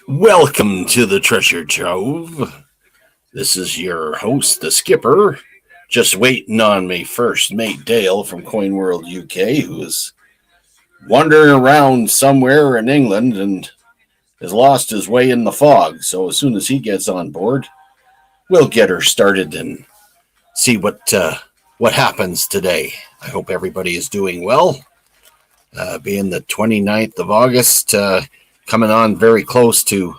Welcome to the Treasure Trove. This is your host, the Skipper, just waiting on me first mate Dale from CoinWorld UK, who is wandering around somewhere in England and has lost his way in the fog. So as soon as he gets on board, we'll get her started and see what happens today. I hope everybody is doing well. Being the 29th of August, coming on very close to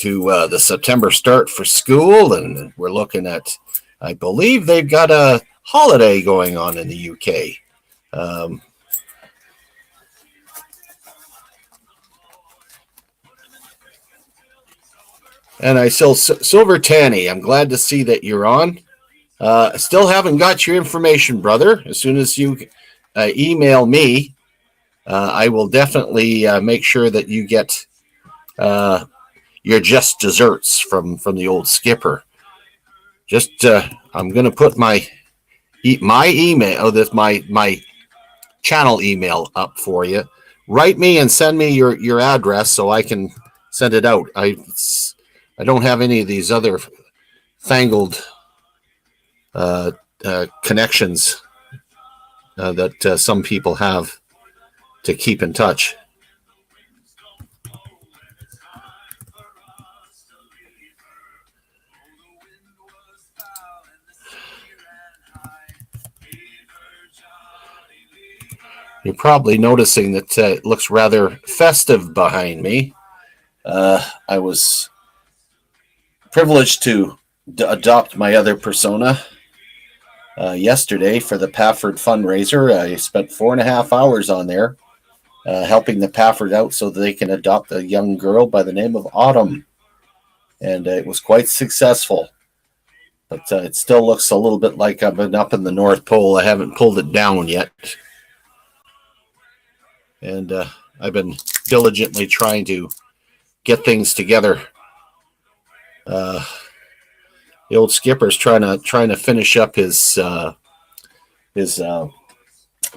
the September start for school, and we're looking at, I believe they've got a holiday going on in the UK. And I still, Silver Tanny, I'm glad to see that you're on. Still haven't got your information, brother. As soon as you email me, I will definitely make sure that you get your just desserts from the old Skipper. Just I'm going to put my email, my channel email up for you. Write me and send me your address so I can send it out. I don't have any of these other fangled connections that some people have to keep in touch. You're probably noticing that it looks rather festive behind me. I was privileged to adopt my other persona yesterday for the Pafford fundraiser. I spent 4.5 hours on there helping the Pafford out so that they can adopt a young girl by the name of Autumn. And it was quite successful. But it still looks a little bit like I've been up in the North Pole. I haven't pulled it down yet. And I've been diligently trying to get things together. The old Skipper's trying to finish up his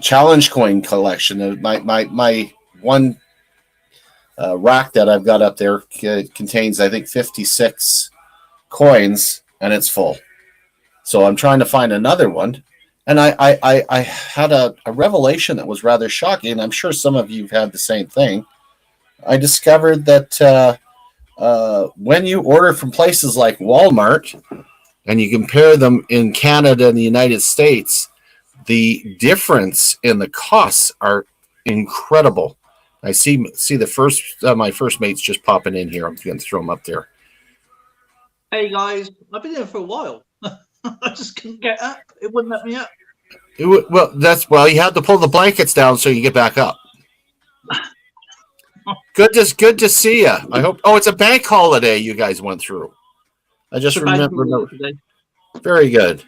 challenge coin collection. My one rack that I've got up there contains, I think, 56 coins, and it's full. So I'm trying to find another one. And I had a revelation that was rather shocking. I'm sure some of you have had the same thing. I discovered that when you order from places like Walmart and you compare them in Canada and the United States, the difference in the costs are incredible. I see the first my first mate's just popping in here. I'm going to throw him up there. Hey guys, I've been here for a while. I just couldn't get up. It wouldn't let me up. You had to pull the blankets down so you get back up. Good to see you. I hope. Oh, it's a bank holiday you guys went through. I just remember. Very good.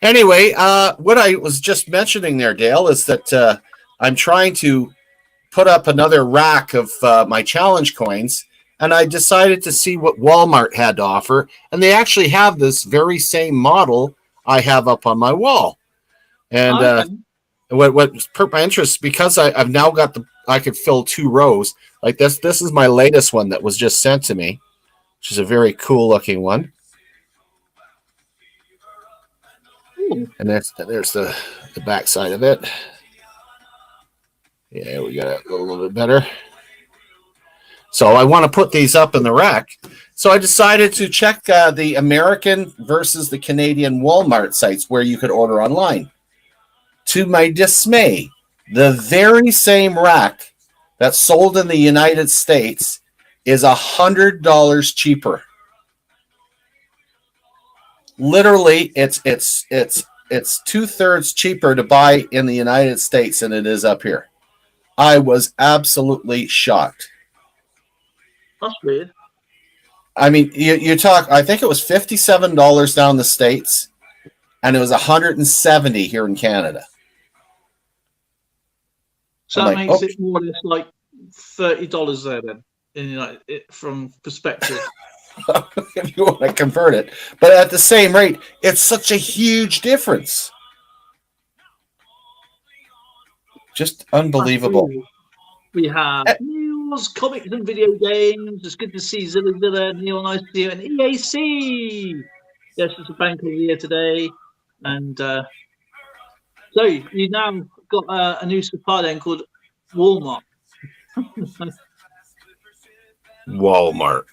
Anyway, what I was just mentioning there, Dale, is that I'm trying to put up another rack of my challenge coins, and I decided to see what Walmart had to offer, and they actually have this very same model I have up on my wall. And what perked my interest, because I've now got I could fill 2 rows like this. This is my latest one that was just sent to me, which is a very cool looking one. And there's the back side of it. Yeah, we got it a little bit better. So I want to put these up in the rack. So I decided to check the American versus the Canadian Walmart sites where you could order online. To my dismay, the very same rack that's sold in the United States is $100 cheaper. Literally, it's 2/3 cheaper to buy in the United States than it is up here. I was absolutely shocked. That's weird. I mean, you talk. I think it was $57 down the States, and it was $170 here in Canada. So that makes it more or less like $30 there then, from perspective. If you want to convert it. But at the same rate, it's such a huge difference. Just unbelievable. We have news, comics, and video games. It's good to see Zilla, Neil, nice to see you, and EAC. Yes, it's a bank of the year today. And so you now got a new supplier then called Walmart. Walmart.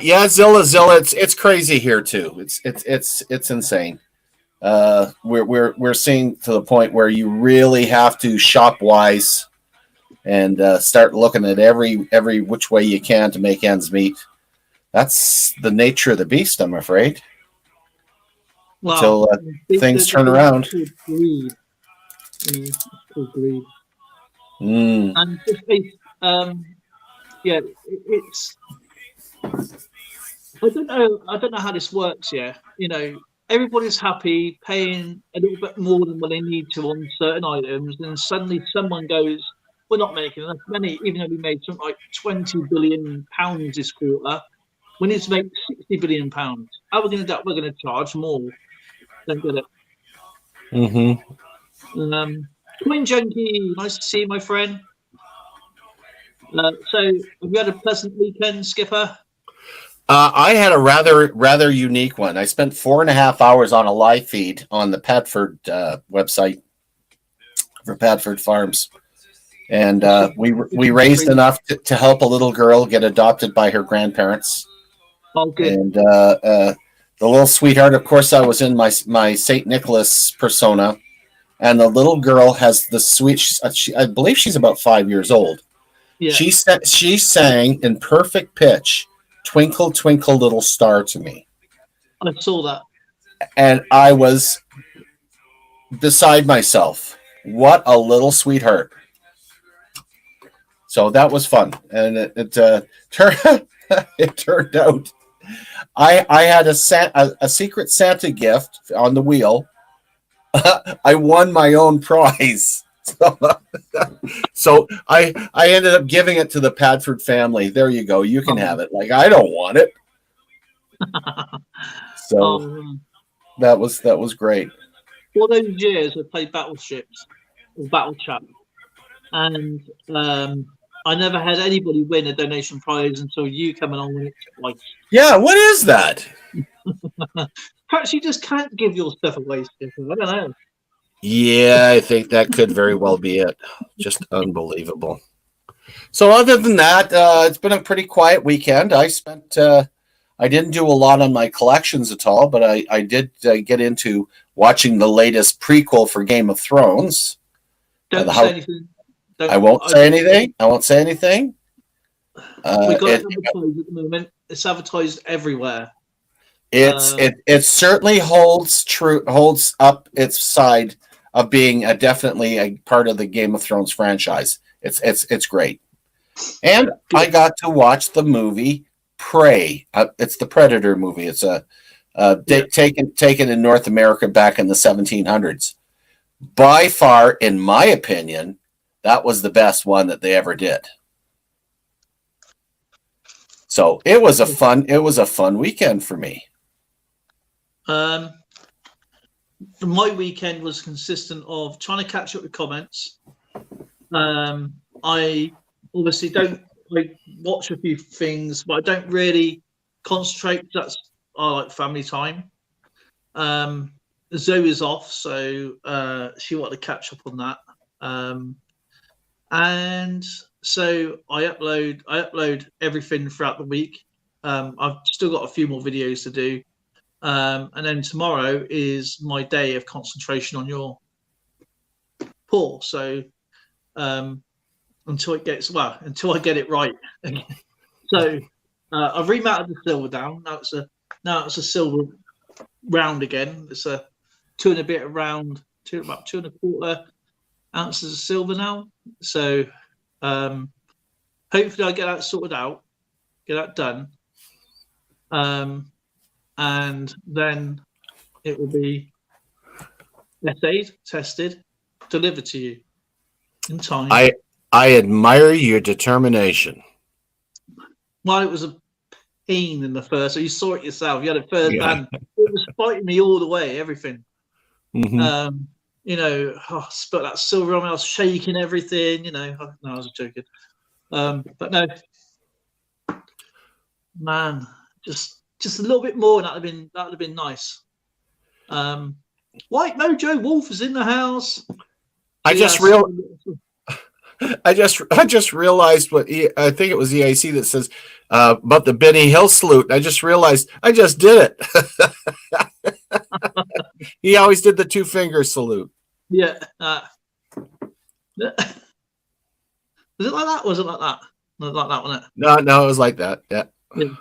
Yeah, Zilla. It's crazy here too. It's insane. We're seeing to the point where you really have to shop wise and start looking at every which way you can to make ends meet. That's the nature of the beast, I'm afraid. Until things turn around. Greed. It's called greed. And yeah, it's. I don't know how this works. Yeah, everybody's happy paying a little bit more than what they need to on certain items, and suddenly someone goes, "We're not making enough money, even though we made something like £20 billion this quarter. We need to make £60 billion. How are we going to do that? We're going to charge more." Don't get it. Coin Junkie, nice to see you, my friend. So, have you had a pleasant weekend, Skipper? I had a rather unique one. I spent 4.5 hours on a live feed on the Padford website for Padford Farms, and we raised enough to help a little girl get adopted by her grandparents. Oh, good. And the little sweetheart, of course, I was in my St. Nicholas persona, and the little girl has the sweet. I believe she's about 5 years old. Yeah. She sang in perfect pitch, "Twinkle, Twinkle, Little Star" to me. I saw that. And I was beside myself. What a little sweetheart. So that was fun. And it turned out I had a Secret Santa gift on the wheel. I won my own prize. So I ended up giving it to the Padford family. There you go. You can have it. Like, I don't want it. So that was great. All those years I played Battleships or Battle Chat, and I never had anybody win a donation prize until you come along with it twice. Yeah, what is that? Perhaps you just can't give your stuff away, Skipper. I don't know. Yeah, I think that could very well be it. Just unbelievable. So other than that, it's been a pretty quiet weekend. I didn't do a lot on my collections at all, but I did get into watching the latest prequel for Game of Thrones. Don't say anything. I won't say anything. I won't say anything. We got it advertised at the moment. It's advertised everywhere. It certainly holds up its side of being definitely a part of the Game of Thrones franchise. It's great. And I got to watch the movie Prey. It's the Predator movie. It's taken in North America back in the 1700s. By far, in my opinion, that was the best one that they ever did. So it was a fun weekend for me. My weekend was consistent of trying to catch up with comments. I obviously don't watch a few things, but I don't really concentrate. I like family time. Zoe is off, so she wanted to catch up on that. And so I upload everything throughout the week. I've still got a few more videos to do. And then tomorrow is my day of concentration on your pool. So until I get it right. So I've remounted the silver down. Now it's a silver round again. It's a 2 and a bit round, about 2 1/4 ounces of silver now. So hopefully I get that sorted out, get that done. And then it will be essayed, tested, delivered to you in time. I admire your determination. Well, it was a pain in the first. So you saw it yourself. You had it first hand. It was fighting me all the way, everything. Mm-hmm. you know, spit that silver on me. I was shaking everything, you know. No, I was joking. But no, man, just a little bit more. That would have been nice. White Mojo Wolf is in the house. I just realized what I think it was EAC that says about the Benny Hill salute. I just realized I just did it. He always did the 2-finger salute. Yeah. Was it like that? Was it like that? Not like that, wasn't it? No, it was like that. Yeah. Do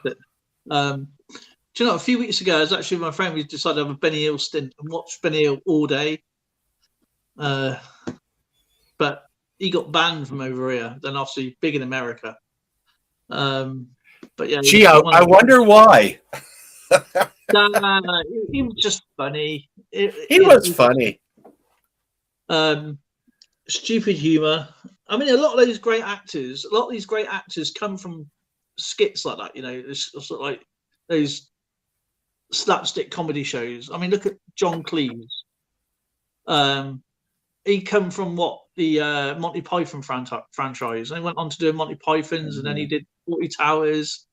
you know, a few weeks ago, I was actually with my friend. We decided to have a Benny Hill stint and watch Benny Hill all day. But he got banned from over here. Then obviously big in America. But yeah. Gee, I wonder why. No, he was just funny. He was funny. Stupid humor. I mean, a lot of these great actors come from skits like that. You know, it's sort of like those slapstick comedy shows. I mean, look at John Cleese. He come from the Monty Python franchise, and he went on to do Monty Pythons, and then he did 40 Towers.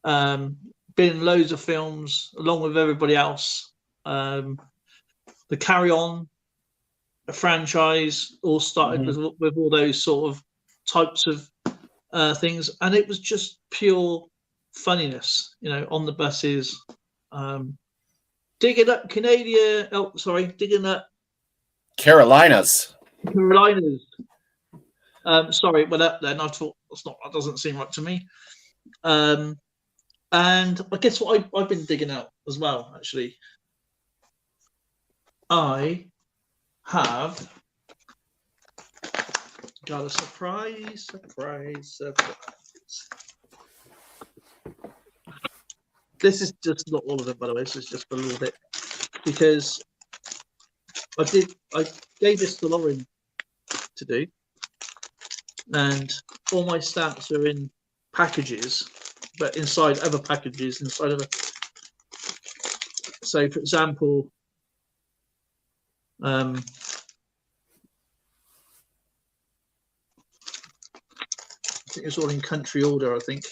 Been in loads of films along with everybody else. The Carry On franchise all started with all those sort of types of things, and it was just pure funniness, you know, on the buses, digging up Carolinas. Sorry, went up then. I thought that doesn't seem right to me. And I guess what I've been digging out as well, actually. I have got a surprise. This is just not all of it, by the way. This is just a little bit, because I gave this to Lauren to do, and all my stamps are in packages, but inside other packages, inside of so for example, I think it's all in country order, I think.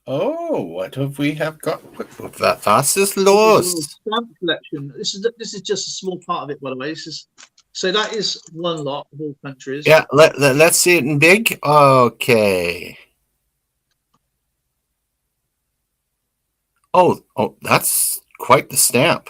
Oh, what have we got? That fastest lost. Stamp collection. This is just a small part of it, by the way. So that is one lot of all countries. Yeah, let's see it in big. Okay. Oh, that's quite the stamp.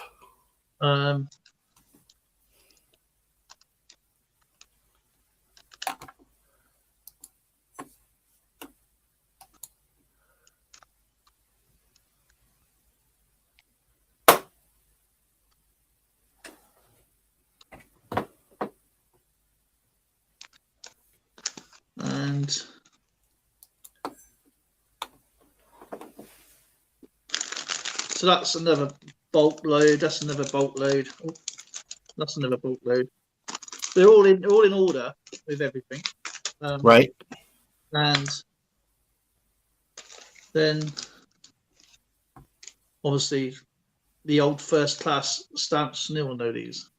And so that's another bulk load. That's another bulk load. Oh, that's another bulk load. They're all in order with everything. Right. And then obviously the old first class stamps. No one know these.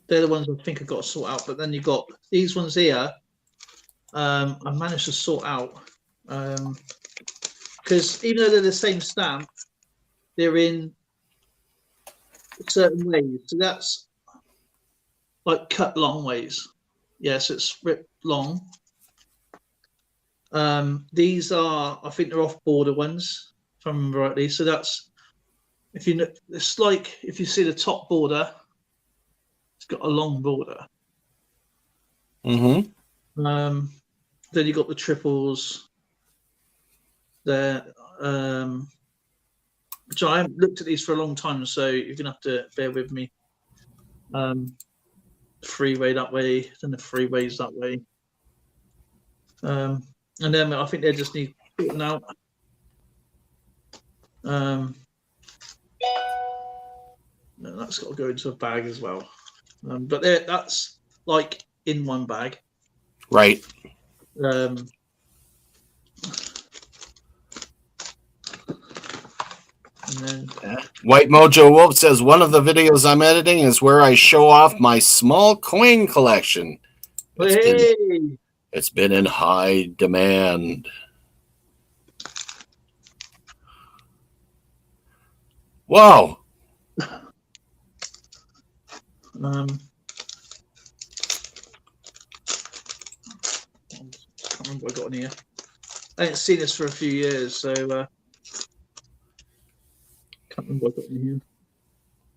They're the ones I think I've got to sort out. But then you've got these ones here. I managed to sort out because even though they're the same stamp, they're in certain ways. So that's like cut long ways. Yes, it's ripped long. These are, I think, they're off border ones, if I remember rightly. So that's it's like if you see the top border, it's got a long border. Then you got the triples there. Which I haven't looked at these for a long time, so you're gonna have to bear with me. Freeway that way, then the freeways that way. And then I think they just need putting out. That's got to go into a bag as well. But that's like in one bag. Right. And then White Mojo Wolf says one of the videos I'm editing is where I show off my small coin collection. It's been in high demand. Wow. I can't remember what I got in here. I haven't seen this for a few years, so can't remember what I got in here.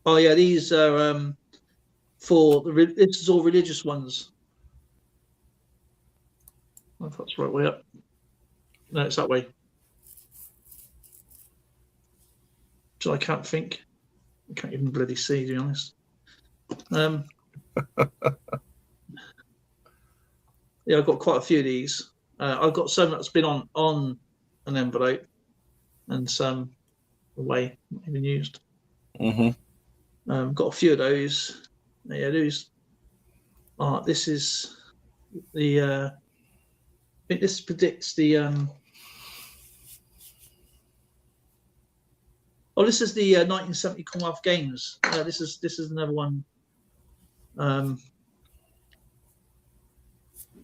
Oh yeah, these are for the this is all religious ones. I don't know if that's the right way up. No, it's that way. So I can't think. I can't even bloody see, to be honest. Yeah, I've got quite a few of these. I've got some that's been on an envelope, and some away, not even used. Got a few of those. Yeah, those. This is the. I think this predicts the. Oh, this is the 1970 Commonwealth Games. This is another one.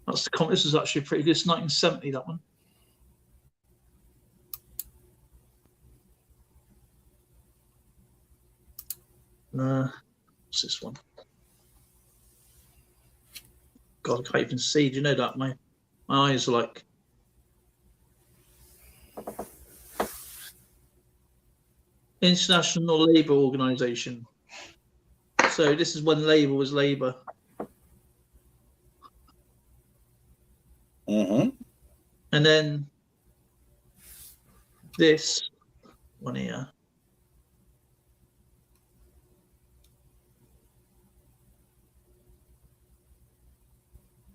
That's the this is actually pretty good. It's 1970, that one. What's this one? God, I can't even see. Do you know that? My eyes are like. International Labour Organization. So this is when Labour was Labour. And then this one here.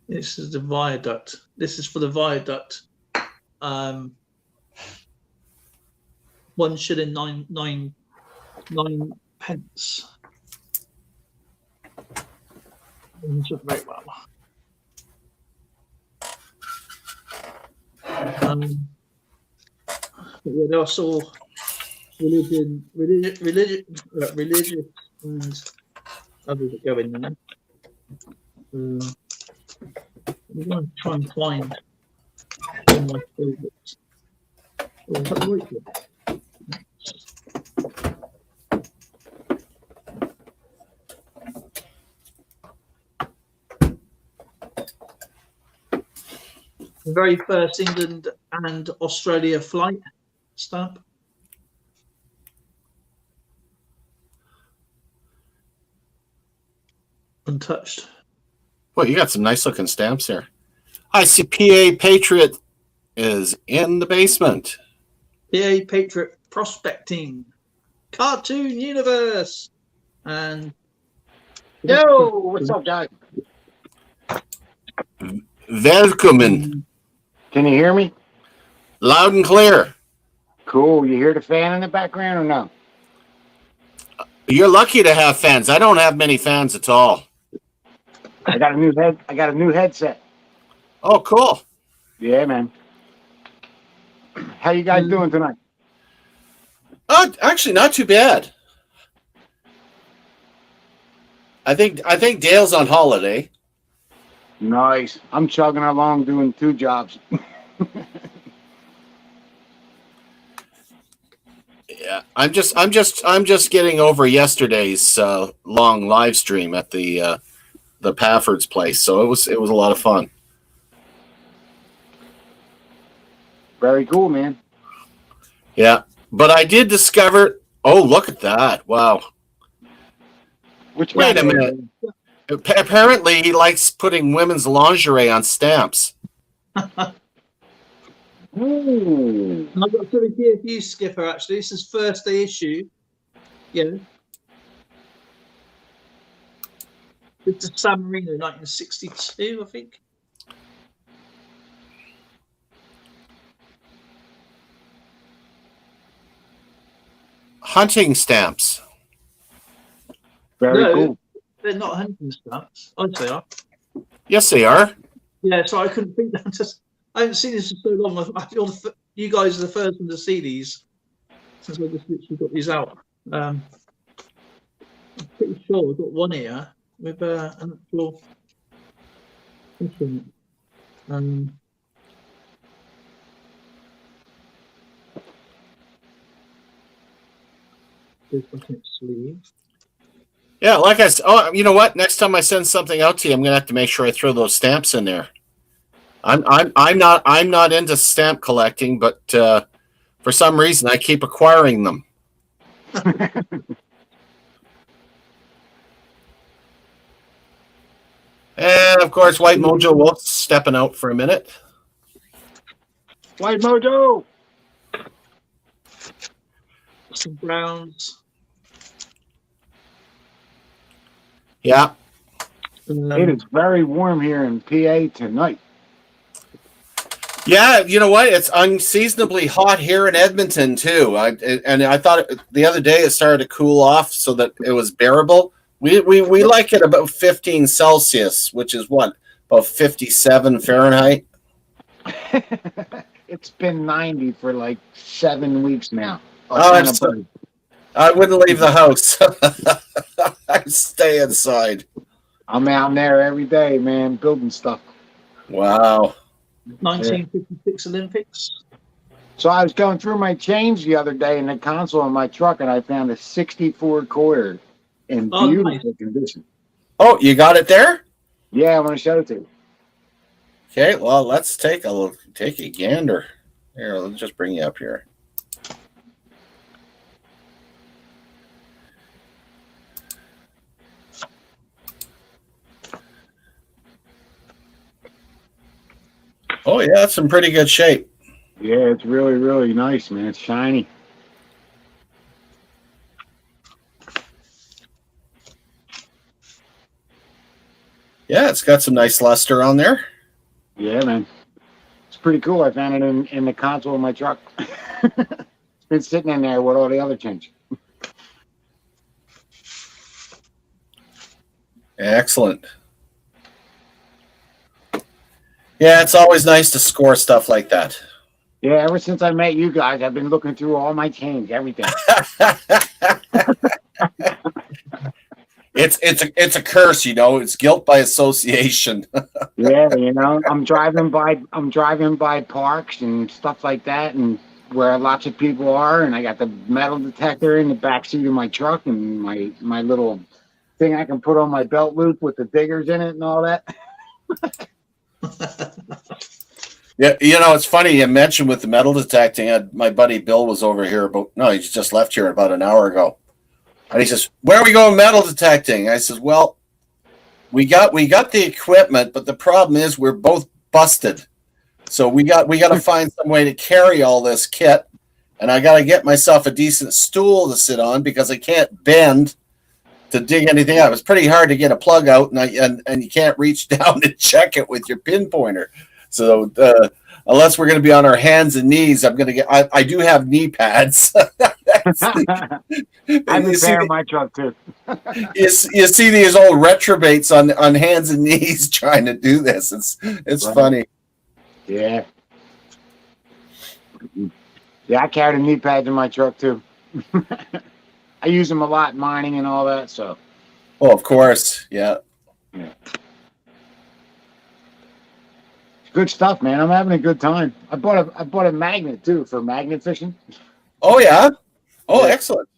This is the viaduct. This is for the viaduct. 1 shilling 9 pence. Very well. Yeah, they also religious, and others that go in there. I'm going to try and find one of my favourites. Oh, is that the right one? The very first England and Australia flight stamp. Untouched. Well, you got some nice looking stamps here. I see PA Patriot is in the basement. PA Patriot Prospecting. Cartoon Universe. And yo, what's up, guys? Welcome. Can you hear me? Loud and clear. Cool. You hear the fan in the background or no? You're lucky to have fans. I don't have many fans at all. I got a new headset. Oh, cool. Yeah, man. How you guys doing tonight? Actually, not too bad. I think Dale's on holiday. Nice. I'm chugging along doing 2 jobs. Yeah, I'm just getting over yesterday's long live stream at the Pafford's place. So it was a lot of fun. Very cool, man. Yeah, but I did discover. Oh, look at that! Wow. Wait a minute. Apparently, he likes putting women's lingerie on stamps. Ooh. I've got something here for you, Skipper, actually. This is first day issue. Yeah. It's a San Marino, 1962, I think. Hunting stamps. Very cool. They're not hunting stamps. I'd say are. Yes, they are. Yeah, so I couldn't think that. I haven't seen this in so long. I feel you guys are the first one to see these since I just literally got these out. I'm pretty sure I've got one here with an actual instrument. There's my sleeve. Yeah, like I said, oh, you know what? Next time I send something out to you, I'm gonna have to make sure I throw those stamps in there. I'm not into stamp collecting, but for some reason I keep acquiring them. And of course, White Mojo Wolf stepping out for a minute. White Mojo. Some browns. Yeah. It is very warm here in PA tonight. Yeah, you know what? It's unseasonably hot here in Edmonton too. I thought the other day it started to cool off so that it was bearable. We like it about 15 Celsius, which is what, about 57 Fahrenheit. It's been 90 for like 7 weeks now. I wouldn't leave the house. I'd stay inside. I'm out there every day, man, building stuff. Wow. 1956 Olympics. So I was going through my change the other day in the console of my truck, and I found a 64 quarter in beautiful condition. Oh, you got it there? Yeah, I want to show it to you. Okay, well, let's take a gander. Here, let's just bring you up here. Oh, yeah, it's in pretty good shape. Yeah, it's really, really nice, man. It's shiny. Yeah, it's got some nice luster on there. Yeah, man. It's pretty cool. I found it in the console of my truck. It's been sitting in there with all the other change. Excellent. Yeah, it's always nice to score stuff like that. Yeah, ever since I met you guys, I've been looking through all my change, everything. It's a curse, you know. It's guilt by association. Yeah, you know, I'm driving by parks and stuff like that, and where lots of people are, and I got the metal detector in the back seat of my truck, and my little thing I can put on my belt loop with the diggers in it and all that. Yeah, you know, it's funny you mentioned with the metal detecting. My buddy Bill was over here he just left here about an hour ago. And he says, "Where are we going metal detecting?" I says, "Well, we got the equipment, but the problem is we're both busted. So we got to find some way to carry all this kit, and I got to get myself a decent stool to sit on because I can't bend to dig anything up. It's pretty hard to get a plug out, and you can't reach down and check it with your pinpointer. So unless we're going to be on our hands and knees, I do have knee pads." I repair my truck too. you see these old retrobates on hands and knees trying to do this. It's right. Funny. Yeah. Yeah, I carry the knee pads in my truck too. I use them a lot mining and all that. So. Oh, of course. Yeah. Good stuff, man. I'm having a good time. I bought a magnet too for magnet fishing. Oh yeah. Oh, yeah. Excellent.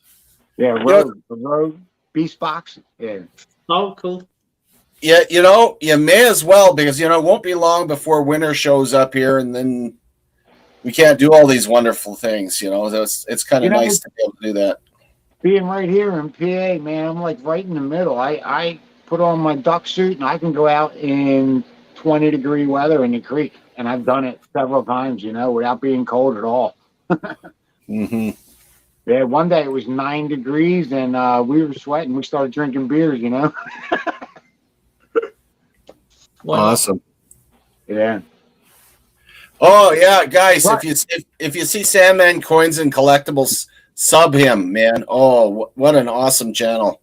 Yeah, road beast box. Yeah. Oh, cool. Yeah, you know, you may as well because it won't be long before winter shows up here, and then we can't do all these wonderful things. It's kind of nice to be able to do that. Being right here in PA, man, I'm like right in the middle. I put on my duck suit and I can go out in 20-degree weather in the creek, and I've done it several times, without being cold at all. Mm-hmm. Yeah, one day it was 9 degrees and we were sweating. We started drinking beers, Awesome. Yeah. Oh yeah, guys! What? If you see Sandman Coins and Collectibles, sub him, man. Oh, what an awesome channel,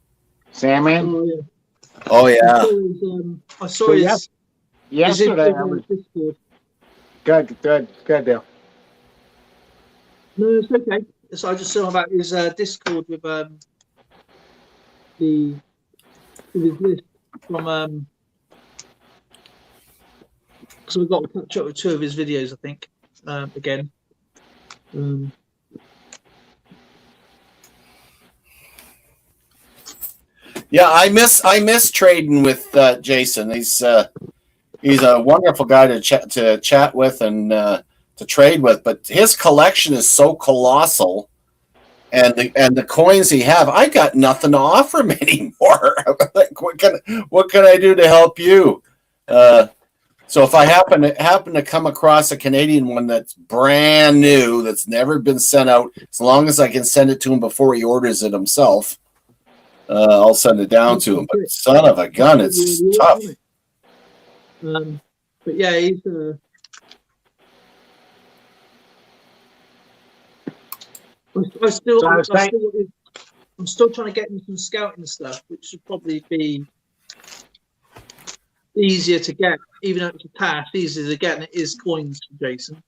Sandman. Oh yeah. I saw his. Yesterday. Good deal. No, it's okay. So I just saw about his Discord with his list from because we've got to catch up with 2 of his videos, I think, again. Yeah, I miss trading with Jason. He's a wonderful guy to chat with and to trade with. But his collection is so colossal, and the coins he have, I got nothing to offer him anymore. Like, what can I do to help you? So if I happen to come across a Canadian one that's brand new, that's never been sent out, as long as I can send it to him before he orders it himself, I'll send it down to him. But son of a gun, it's tough. But yeah, he's I'm still trying to get him some scouting stuff, which should probably be easier to get, even though it's a task, easier to get, and it is coins, Jason.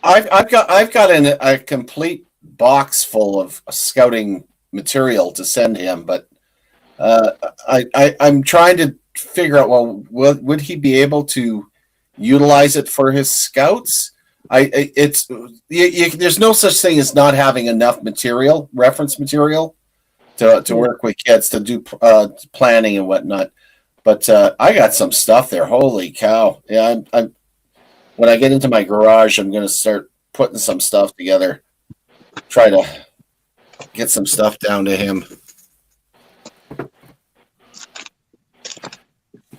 I've got a complete box full of scouting material to send him, but I'm trying to figure out, well, would he be able to utilize it for his scouts? There's no such thing as not having enough material, reference material, to work with kids to do planning and whatnot. But I got some stuff there. Holy cow! Yeah, I'm when I get into my garage, I'm going to start putting some stuff together. Try to get some stuff down to him.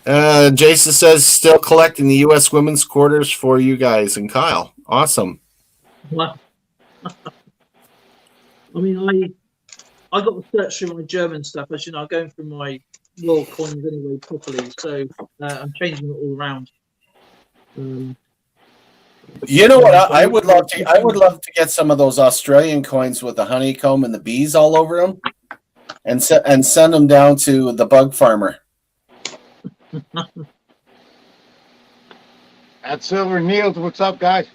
Jason says still collecting the U.S. women's quarters for you guys and Kyle. Awesome. Wow. I mean, I got to search through my German stuff. As you know, I'm going through my world coins anyway properly, so I'm changing it all around. You know what? I would love to. I would love to get some of those Australian coins with the honeycomb and the bees all over them, and send them down to the bug farmer. At Silver Neils, what's up, guys?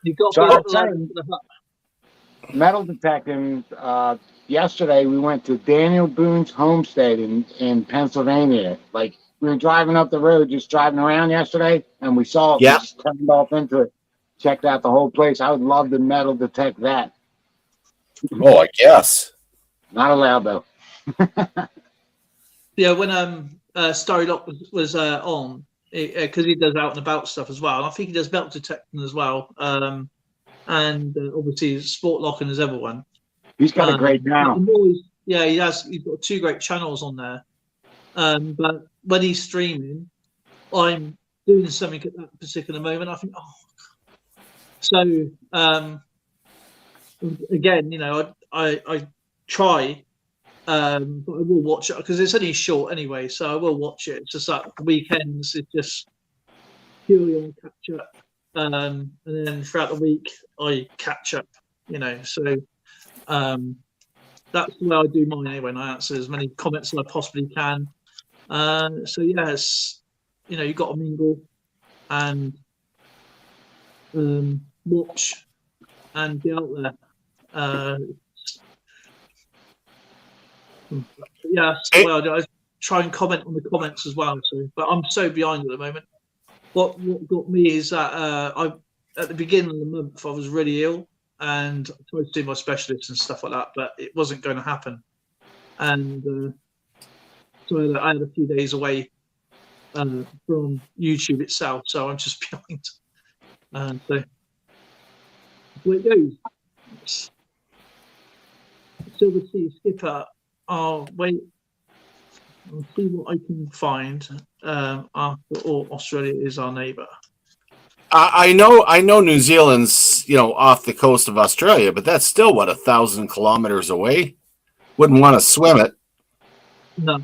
You got metal detecting. Yesterday, we went to Daniel Boone's homestead in Pennsylvania. Like, we were driving up the road, just driving around yesterday, and we saw it. Yeah. We just turned off into it, checked out the whole place. I would love to metal detect that. Oh, I guess. Not allowed, though. Yeah, when Starry Lock was on, because he does out and about stuff as well. And I think he does metal detecting as well. And obviously Sport Lock and his other one. He's got a great channel. Yeah, he has. He's got 2 great channels on there. But when he's streaming, I'm doing something at that particular moment. I think, oh. So again, you know, I try. But I will watch it because it's only short anyway, so I will watch it. It's just like weekends, it's just purely on catch up, and then throughout the week I catch up. You know, so that's the way I do mine anyway. And I answer as many comments as I possibly can. So yes, you know, you've got to mingle and watch and be out there. Yeah, that's the way I do. I try and comment on the comments as well. So, but I'm so behind at the moment. What got me is that I at the beginning of the month I was really ill and I tried to do my specialists and stuff like that, but it wasn't going to happen. And so I had a few days away from YouTube itself, so I'm just behind. So where it goes. Silver Sea Skipper. I'll wait. I'll see what I can find after all. Australia is our neighbour. I know New Zealand's, you know, off the coast of Australia, but that's still 1,000 kilometers away. Wouldn't want to swim it. No.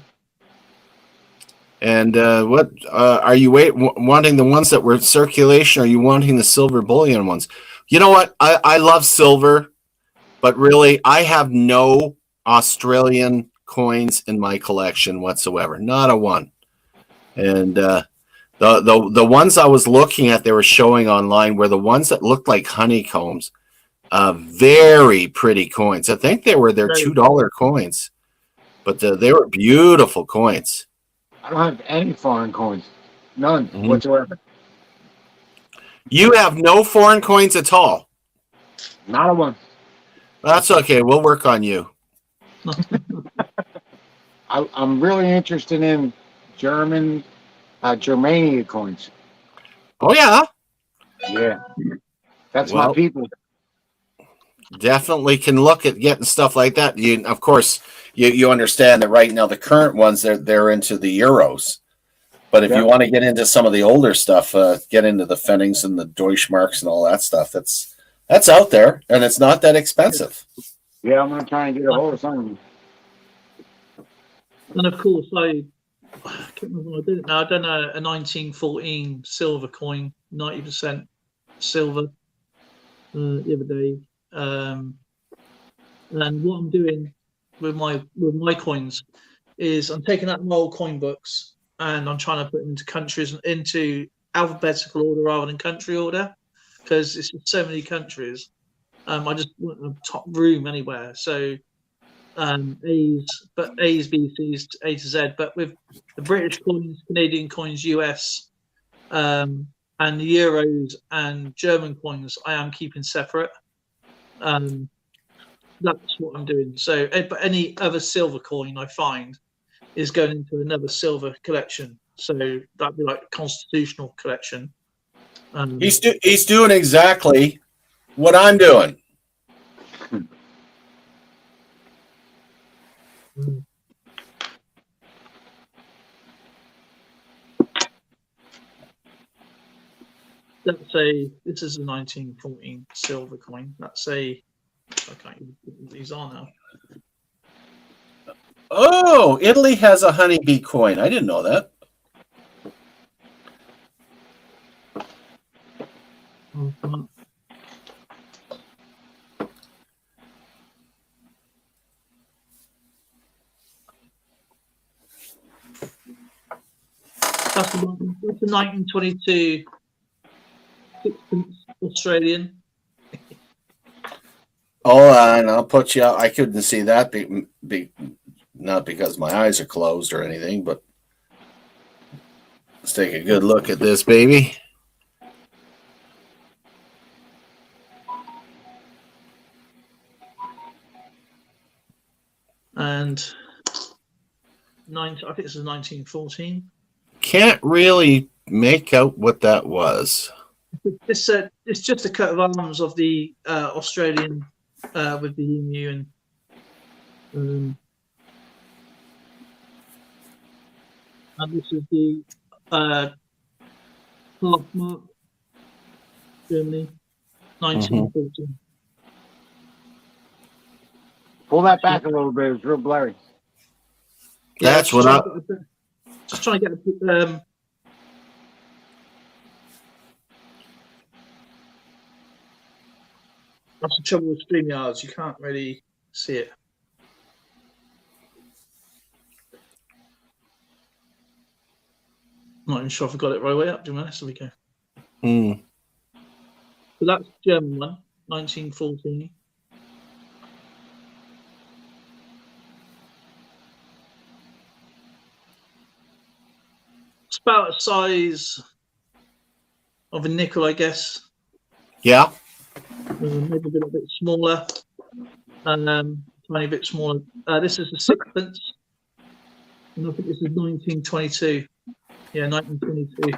And what are you wanting the ones that were in circulation? Or are you wanting the silver bullion ones? You know what? I love silver, but really I have no Australian coins in my collection whatsoever. Not a one. And the ones I was looking at, they were showing online, were the ones that looked like honeycombs. Very pretty coins. I think they were their $2 coins, but they were beautiful coins. I don't have any foreign coins. None whatsoever. You have no foreign coins at all? Not a one. That's okay. We'll work on you. I'm really interested in Germania coins. Oh, yeah? Yeah. That's my people. Definitely can look at getting stuff like that. Of course, you understand that right now the current ones, they're into the euros. But if you want to get into some of the older stuff, get into the Pfennings and the Deutschmarks and all that stuff, that's out there, and it's not that expensive. Yeah, I'm going to try and get a hold of something. And of course, I can't remember what I did it now. I done a 1914 silver coin, 90% silver, the other day. And what I'm doing with my coins is I'm taking out my old coin books and I'm trying to put them into countries, into alphabetical order rather than country order, because it's so many countries. I just want a top room anywhere. So A's, B, C's, A to Z. But with the British coins, Canadian coins, US, and the euros and German coins, I am keeping separate. That's what I'm doing. So, but any other silver coin I find is going into another silver collection. So that'd be like a constitutional collection. He's doing exactly what I'm doing. This is a 1914 silver coin. I can't even think what these are now. Oh, Italy has a honeybee coin. I didn't know that. That's the 1922 sixpence Australian. Oh, and I'll put you out. I couldn't see that, not because my eyes are closed or anything, but let's take a good look at this baby. And I think this is 1914. Can't really make out what that was. It's just a coat of arms of the Australian with the emu and this is the half mark, Germany, 1914. Pull that back a little bit. It's real blurry. That's what just trying to get that's the trouble with StreamYards. You can't really see it. I'm not even sure if I got it right way up. Do you mind? There we go. So that's German one, 1914. It's about the size of a nickel, I guess. Yeah. Maybe a little bit smaller, tiny bit smaller. This is a sixpence, and I think this is 1922. Yeah, 1922.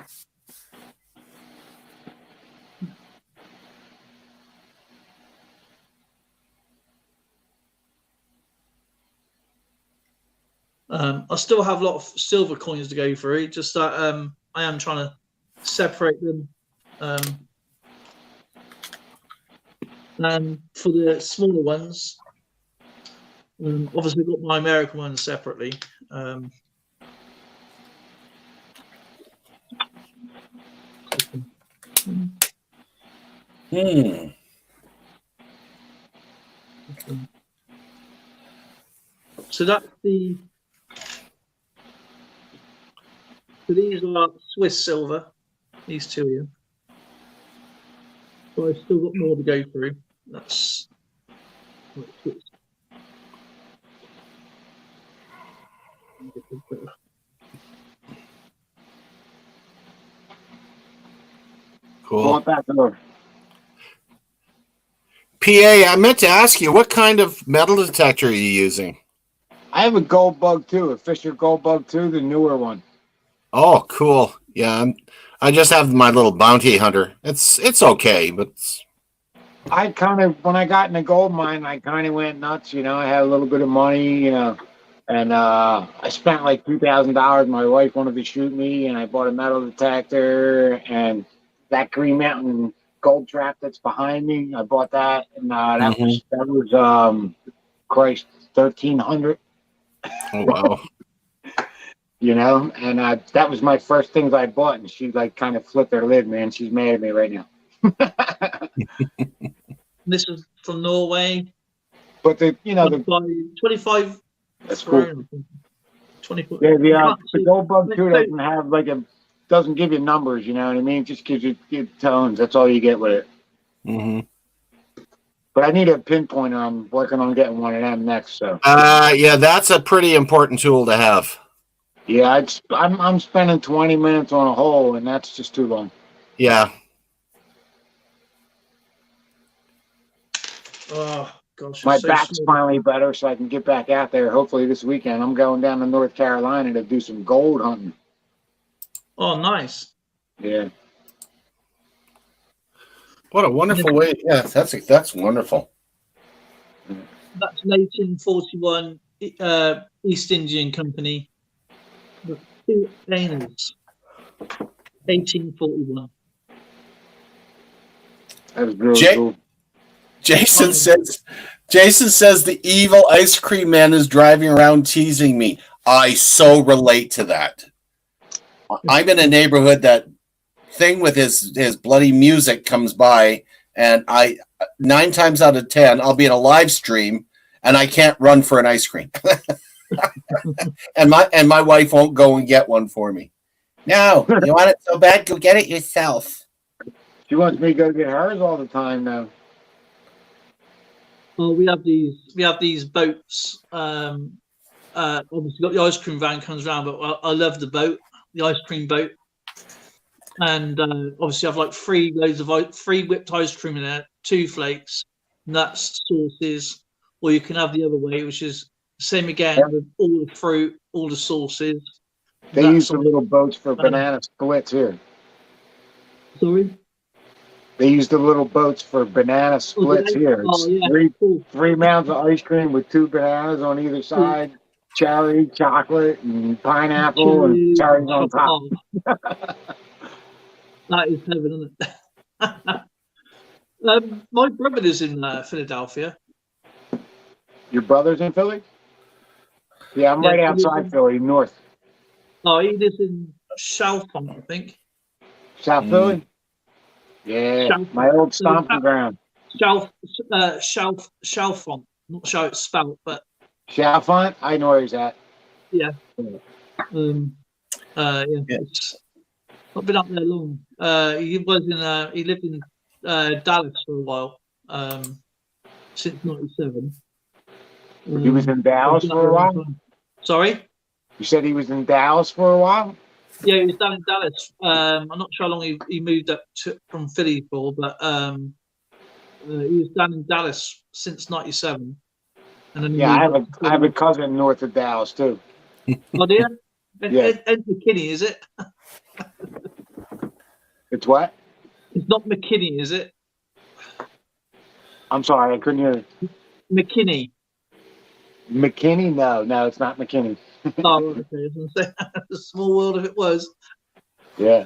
I still have a lot of silver coins to go through. Just that I am trying to separate them. And for the smaller ones, obviously I've got my American ones separately. So that's the. So these are Swiss silver. These two here. So I've still got more to go through. That's. Cool. Back over. PA, I meant to ask you, what kind of metal detector are you using? I have a Gold Bug 2, a Fisher Gold Bug 2, the newer one. Oh, cool. Yeah, I just have my little bounty hunter. It's okay, but I kind of, when I got in the gold mine, I kind of went nuts. You know, I had a little bit of money, you know, and I spent like $2,000. My wife wanted to shoot me, and I bought a metal detector and that Green Mountain gold trap that's behind me. I bought that, and that was Christ, 1,300. oh wow. You know, and that was my first things I bought, and she like kind of flipped her lid, man. She's mad at me right now. This is from Norway. But the 25. That's cool. 24. Yeah, the Gold Bug 2 doesn't have doesn't give you numbers, you know what I mean? It just gives you tones. That's all you get with it. Mm-hmm. But I need a pinpointer. I'm working on getting one of them next. So. Yeah, that's a pretty important tool to have. Yeah, I'm spending 20 minutes on a hole, and that's just too long. Yeah. Oh gosh. My back's finally better, so I can get back out there. Hopefully this weekend. I'm going down to North Carolina to do some gold hunting. Oh, nice. Yeah. What a wonderful way. Yeah, that's wonderful. That's an 1841 East Indian Company. The two owners. 1841. That was really cool. Jason says the evil ice cream man is driving around teasing me. I so relate to that. I'm in a neighborhood that thing with his bloody music comes by, and 9 times out of 10 I'll be in a live stream and I can't run for an ice cream. and my wife won't go and get one for me. No, you want it so bad, go get it yourself. She wants me to go get hers all the time now. Well, we have these boats. Obviously, got the ice cream van comes around, but I love the boat, the ice cream boat, and obviously I've like 3 loads of free whipped ice cream in there, 2 flakes, nuts, sauces, or you can have the other way, which is the same again with all the fruit, all the sauces. They use the little boats for banana splits here. Sorry. They use the little boats for banana splits here. It's three mounds of ice cream with 2 bananas on either side, cherry, chocolate, and pineapple, and cherries on top. That is heaven, isn't it? My brother is in Philadelphia. Your brother's in Philly? Yeah, I'm right outside Philly, north. Oh, he lives in Chalfont, I think. South Philly? Yeah, Chalfont. My old stomping ground. Chalfont. Not sure it's spelled, but Chalfont? I know where he's at. Yeah. It's not been up there long. He lived in Dallas for a while, since '97. He was in Dallas for a while? Sorry? You said he was in Dallas for a while? Yeah, he was down in Dallas. I'm not sure how long he moved up from Philly for, but he was down in Dallas since '97. And then I have a cousin north of Dallas too. Oh, dear? Yeah. Ed McKinney, is it? It's what? It's not McKinney, is it? I'm sorry, I couldn't hear you. McKinney. McKinney? No, it's not McKinney. Oh, okay. I was going to say, a small world if it was. Yeah.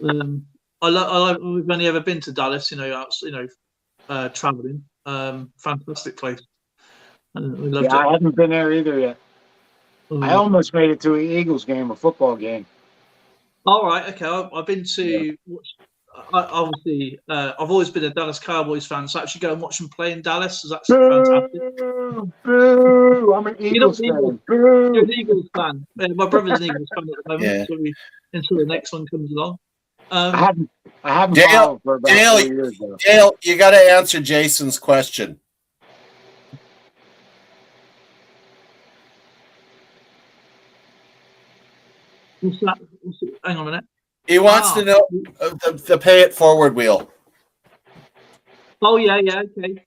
I've only ever been to Dallas, traveling. Fantastic place. I loved it. I haven't been there either yet. I almost made it to an Eagles game, a football game. All right, okay. I've been to obviously, I've always been a Dallas Cowboys fan, so actually go and watch them play in Dallas is absolutely fantastic. Boo! Boo! I'm an You're not Eagles an Eagles. fan. You're Boo! an Eagles fan. My brother's an Eagles fan at the moment, Yeah. so until the next one comes along. I haven't Dale, followed for about Dale, 4 years though. Dale, you got to answer Jason's question. What's that? Hang on a minute. He wants to know the pay it forward wheel. Oh yeah, okay.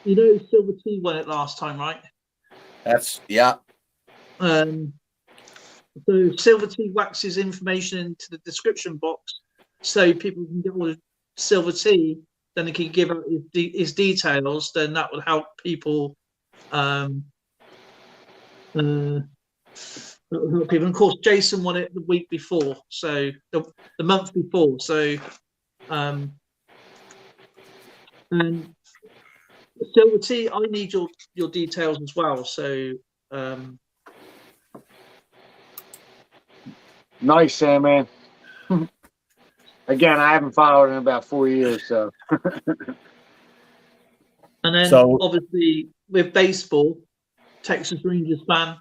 You know, Silver T won it last time, right? Yeah. So Silver T waxes information into the description box, so people can get all the Silver T. Then he can give out his details. Then that would help people. Help people. And of course, Jason won it the week before, so the month before. So, and Silver T, I need your details as well. So, Nice, Sandman. Again, I haven't followed in about 4 years, so. and then So- obviously with baseball, Texas Rangers fan.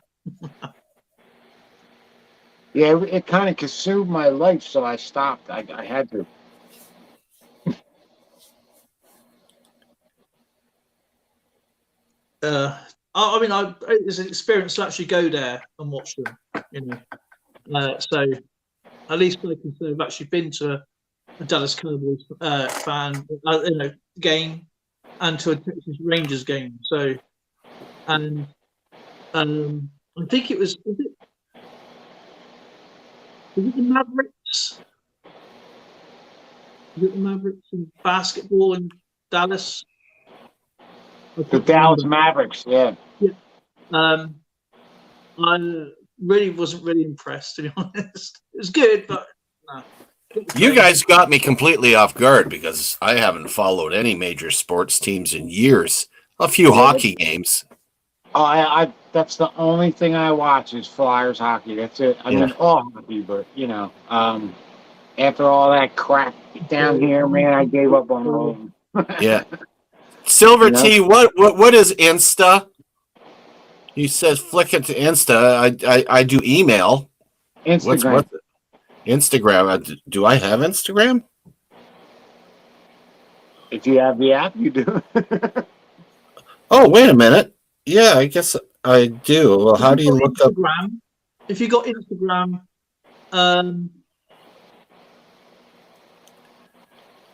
Yeah, it kind of consumed my life, so I stopped. I had to. I mean, it's an experience to actually go there and watch them. You know, so at least I can say I've actually been to a Dallas Cowboys game and to a Texas Rangers game. So, and I think it was it the Mavericks? Is it the Mavericks in basketball in Dallas? The Dallas Mavericks, yeah. I really wasn't really impressed, to be honest. It was good, but no. You guys got me completely off guard because I haven't followed any major sports teams in years. A few hockey games. Oh, I that's the only thing I watch is Flyers hockey. That's it. I mean, all hockey, but after all that crap down here, man, I gave up on all of them. Yeah. Silver T, what is Insta? He says flick it to Insta. I do email. Instagram. What's Instagram? Do I have Instagram? If you have the app, you do. Oh, wait a minute. Yeah, I guess I do. Well, how do you look up? If you got Instagram,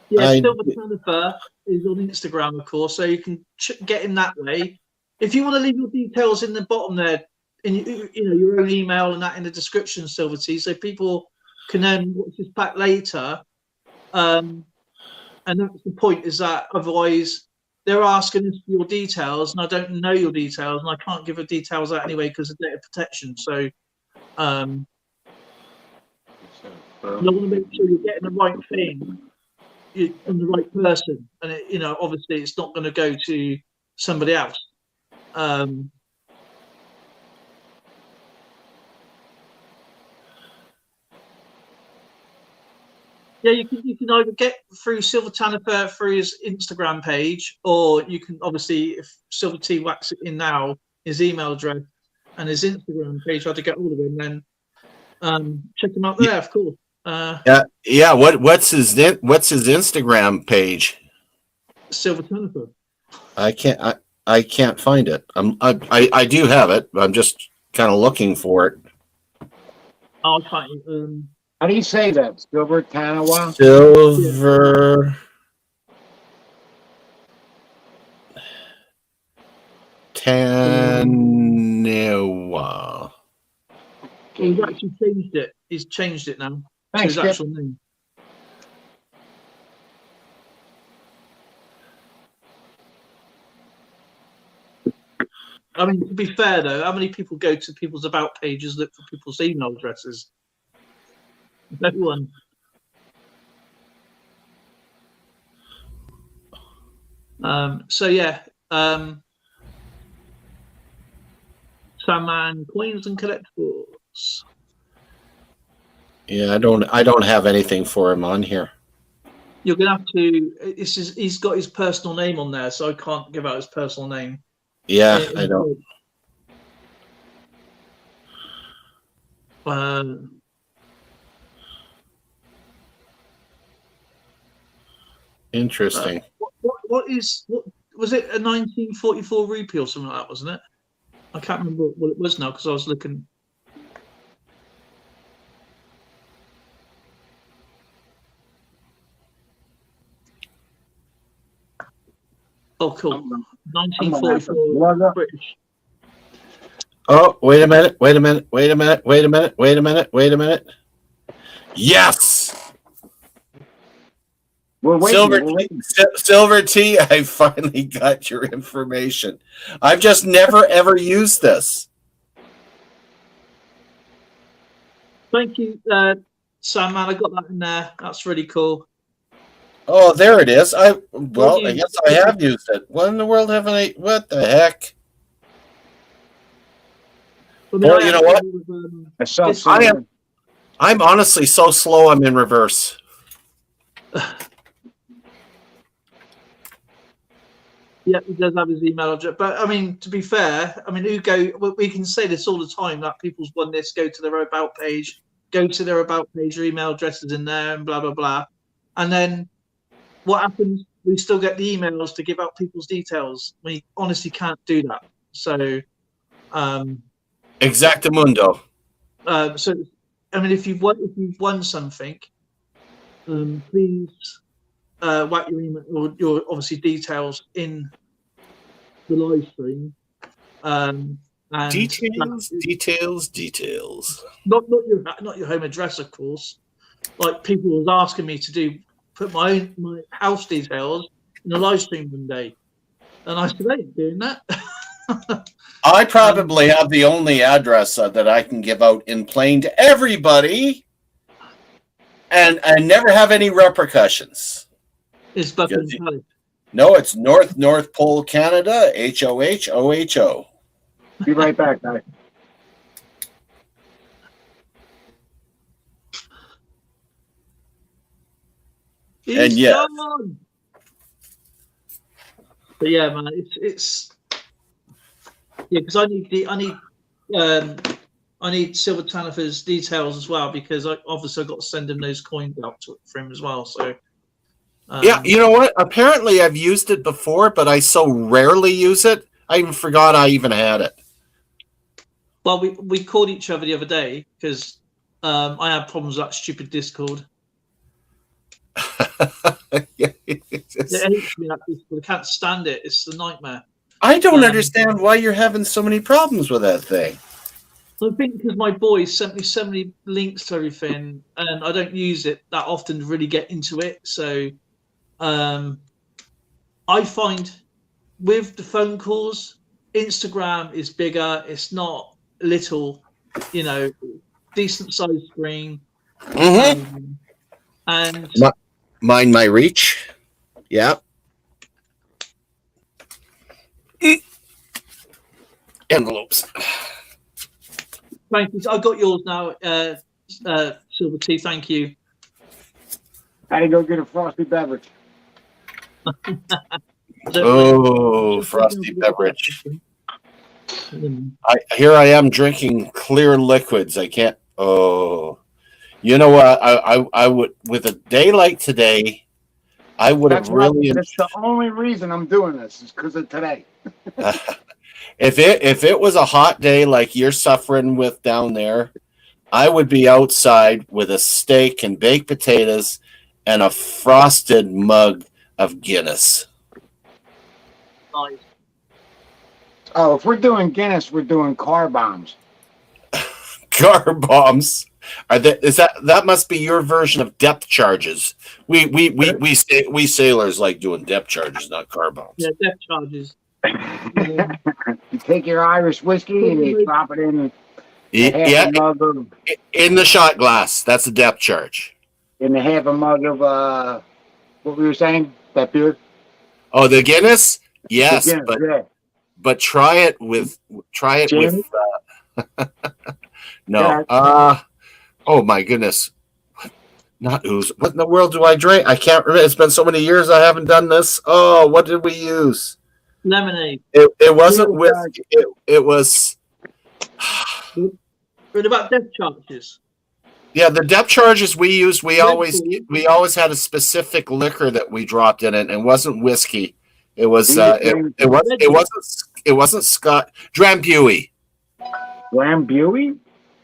Silver Jennifer is on Instagram, of course, so you can get in that way. If you want to leave your details in the bottom there, in your own email and that in the description, Silver T, so people can then watch this back later. And that's the point, is that otherwise they're asking us for your details, and I don't know your details, and I can't give the details out anyway because of data protection. So, you want to make sure you're getting the right thing from the right person, and obviously it's not going to go to somebody else. Yeah, you can either get through Silver Tanifer through his Instagram page, or you can obviously, if Silver T whacks it in now, his email address and his Instagram page, how to get all of them, then check him out there, of course. Yeah. What's his Instagram page? Silver Tanifer. I can't find it. I do have it, but I'm just kind of looking for it. Oh, I can't. How do you say that? Silver Tanawa? Silver Tanawa. He's actually changed it. He's changed it now. Thanks, to his actual name. I mean, to be fair though, how many people go to people's about pages, look for people's email addresses? No one. Sandman Coins and Collectibles. Yeah, I don't have anything for him on here. You're gonna have to. He's got his personal name on there, so I can't give out his personal name. Yeah, I don't. Interesting. What was it? A 1944 rupee or something like that, wasn't it? I can't remember what it was now because I was looking. Oh, cool. 1944 British. Oh, wait a minute. Yes! Silver Tea, I finally got your information. I've just never, ever used this. Thank you, Sam, man. I got that in there. That's really cool. Oh, there it is. I guess I have used it. What in the world haven't I? What the heck? Well, you know what? I'm honestly so slow. I'm in reverse. Yeah, he does have his email address. But I mean, to be fair, I mean, Ugo, we can say this all the time that people's won this. Go to their about page. Go to their about page. Your email address is in there, and blah blah blah. And then what happens? We still get the emails to give out people's details. We honestly can't do that. So, Exactamundo. So, I mean, if you've won something, please whack your email or your obviously details in the live stream. And Details. Not your home address, of course. Like people was asking me to put my house details in a live stream one day, and I said, I ain't doing that. I probably have the only address that I can give out in plain to everybody, and never have any repercussions. It's Buckingham Palace. No, it's North Pole, Canada, HOHOHO. Be right back, guys. And yeah. But yeah, man, it's because I need Silver Tanifer's details as well because I obviously got to send him those coins out for him as well. So yeah, you know what? Apparently, I've used it before, but I so rarely use it. I even forgot I even had it. Well, we called each other the other day because I had problems with that stupid Discord. Yeah, it hates me, that Discord. I can't stand it. It's a nightmare. I don't understand why you're having so many problems with that thing. I think because my boys sent me so many links to everything, and I don't use it that often to really get into it. So I find with the phone calls, Instagram is bigger. It's not little, decent sized screen. Mm-hmm. And mind my reach. Yeah. Envelopes. Thank you. I got yours now, Silver Tea. Thank you. I had to go get a frosty beverage. Oh, frosty beverage. Here I am drinking clear liquids. I can't. Oh, you know what? I would, with a day like today, I would have really. That's the only reason I'm doing this is because of today. If it was a hot day like you're suffering with down there, I would be outside with a steak and baked potatoes and a frosted mug of Guinness. Nice. Oh, if we're doing Guinness, we're doing car bombs. Car bombs. That must be your version of depth charges. We sailors like doing depth charges, not car bombs. Yeah, depth charges. You take your Irish whiskey and you drop it in. In the shot glass. That's a depth charge. In the half a mug of what we were saying, that beer. Oh, the Guinness. Yes, the Guinness, but try it with Jamie? no. Oh my goodness. Not ooze. What in the world do I drink? I can't remember. It's been so many years I haven't done this. Oh, what did we use? Lemonade. It wasn't whiskey. It was. What about depth charges? Yeah, the depth charges we used. We always had a specific liquor that we dropped in it, and it wasn't whiskey. It was. It wasn't Scott Drambuie. Drambuie?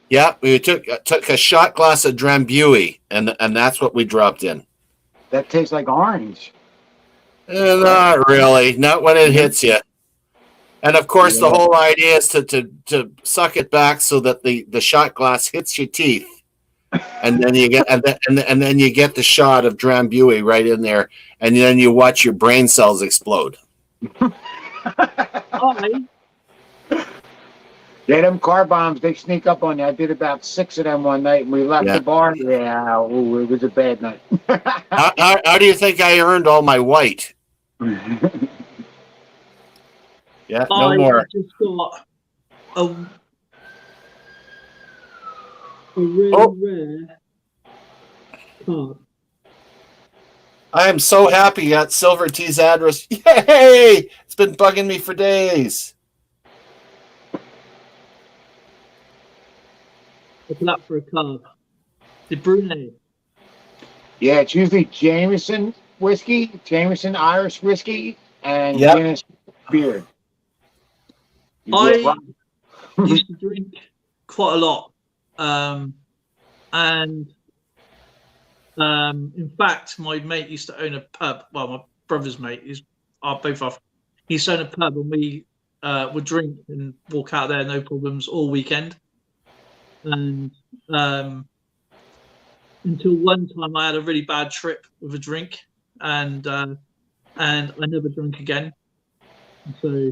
Yeah, we took a shot glass of Drambuie, and that's what we dropped in. That tastes like orange. Not really. Not when it hits you. And of course, the whole idea is to suck it back so that the shot glass hits your teeth, and then you get and then you get the shot of Drambuie right in there, and then you watch your brain cells explode. Yeah, them car bombs, they sneak up on you. I did about 6 of them one night, and we left the bar. Yeah, ooh, it was a bad night. How do you think I earned all my white? Yeah, no more. I just got a really rare card. I am so happy you got Silver T's address. Yay! It's been bugging me for days. What's that for a card? The Brunei. Yeah, it's usually Jameson whiskey, Jameson Irish whiskey, and Guinness beer. I used to drink quite a lot. In fact, my mate used to own a pub. Well, my brother's mate is both off. He used to own a pub, and we would drink and walk out there, no problems, all weekend. And until one time, I had a really bad trip with a drink, and I never drank again. So,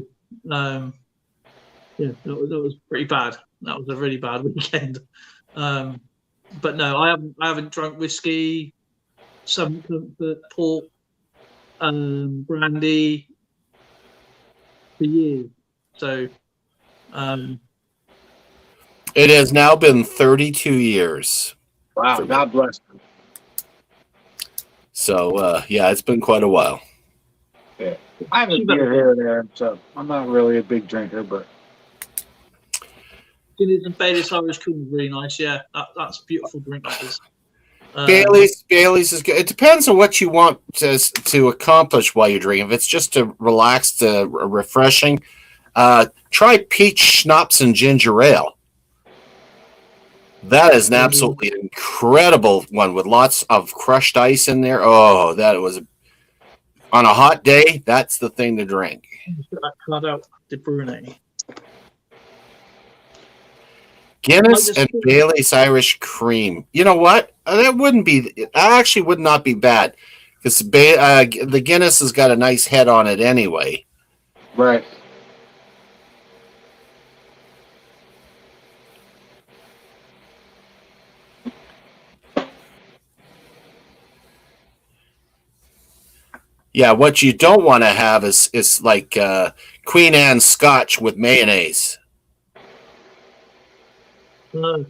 yeah, that was pretty bad. That was a really bad weekend. But no, I haven't drunk whiskey, Southern Comfort, port, brandy for years. So, it has now been 32 years. Wow, God bless you. So, yeah, it's been quite a while. Yeah. I have a beer here and there, so I'm not really a big drinker, but Guinness and Baileys Irish Cream is really nice. Yeah, that's a beautiful drink. That is. Baileys is good. It depends on what you want to accomplish while you're drinking. If it's just to relax, to refreshing, try peach schnapps and ginger ale. That is an absolutely incredible one with lots of crushed ice in there. Oh, that was on a hot day. That's the thing to drink. That card out De Brunei. Guinness and Baileys Irish Cream. You know what? That wouldn't be. That actually would not be bad because the Guinness has got a nice head on it anyway. Right. Yeah, what you don't want to have is like Queen Anne Scotch with mayonnaise. No.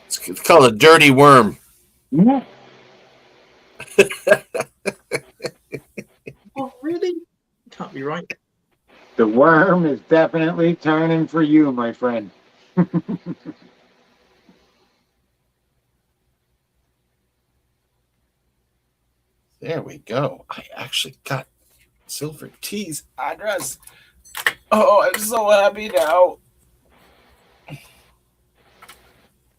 It's called a dirty worm. Yeah. Oh, really? Can't be right. The worm is definitely turning for you, my friend. There we go. I actually got Silver T's address. Oh, I'm so happy now.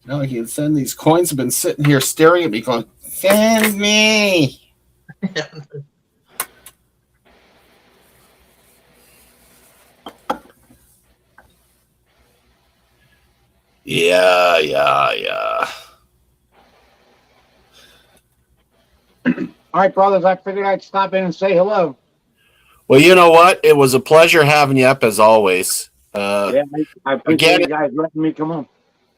Now I can send these coins. I've been sitting here staring at me going, send me. Yeah. All right, brothers, I figured I'd stop in and say hello. Well, you know what? It was a pleasure having you up as always. Yeah, I appreciate you guys letting me come on.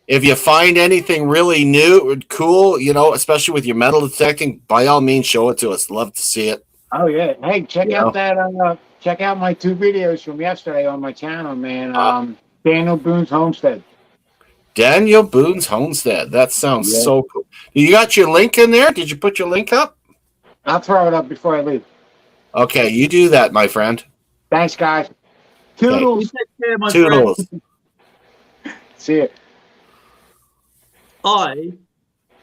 If you find anything really new or cool, you know, especially with your metal detecting, by all means, show it to us. Love to see it. Oh yeah. Hey, check out that. Check out my 2 videos from yesterday on my channel, man. Daniel Boone's Homestead. Daniel Boone's Homestead. That sounds so cool. You got your link in there? Did you put your link up? I'll throw it up before I leave. Okay, you do that, my friend. Thanks, guys. You Toodles. take care, my Toodles. friend. See you. I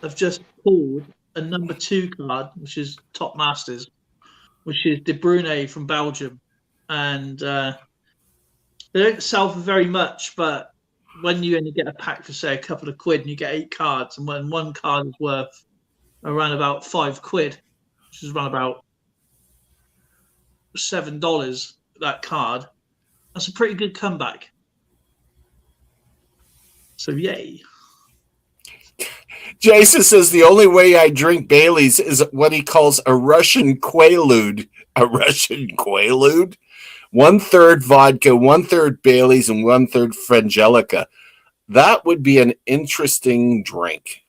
have just pulled a number 2 card, which is Top Masters, which is De Bruyne from Belgium, and they don't sell for very much, but when you only get a pack for say a couple of quid and you get 8 cards, and when one card is worth around about £5, which is around about $7, that card, that's a pretty good comeback. So yay. Jason says the only way I drink Bailey's is what he calls a Russian Quaalude. A Russian Quaalude? 1/3 vodka, 1/3 Bailey's, and 1/3 Frangelica. That would be an interesting drink.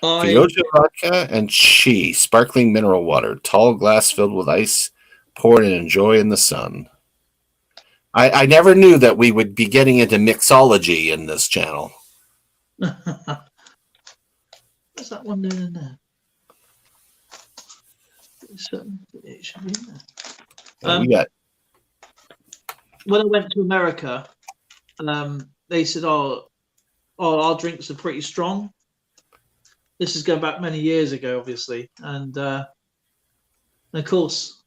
Fioja vodka and chi, sparkling mineral water, tall glass filled with ice, poured and enjoy in the sun. I never knew that we would be getting into mixology in this channel. What's that one doing in there? It should be in there. We got When I went to America, they said, "Oh, our drinks are pretty strong." This is going back many years ago, obviously, and of course,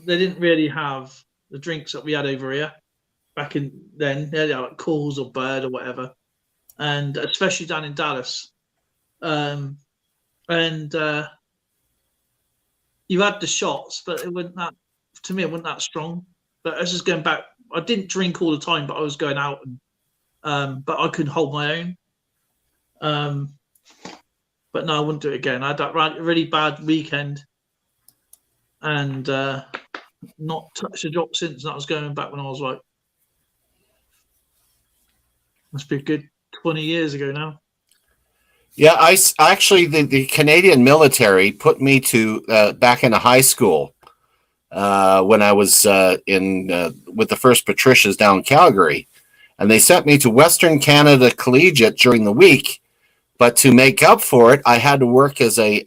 they didn't really have the drinks that we had over here back in then. They had like Coors or Bird or whatever, and especially down in Dallas. And you had the shots, but it wasn't that. To me, it wasn't that strong. But I was just going back. I didn't drink all the time, but I was going out, and but I couldn't hold my own. But no, I wouldn't do it again. I had that really bad weekend, and not touched a drop since. That was going back when I was like, must be a good 20 years ago now. Yeah, I actually the Canadian military put me to back into high school when I was in with the First Patricias down in Calgary, and they sent me to Western Canada Collegiate during the week. But to make up for it, I had to work as a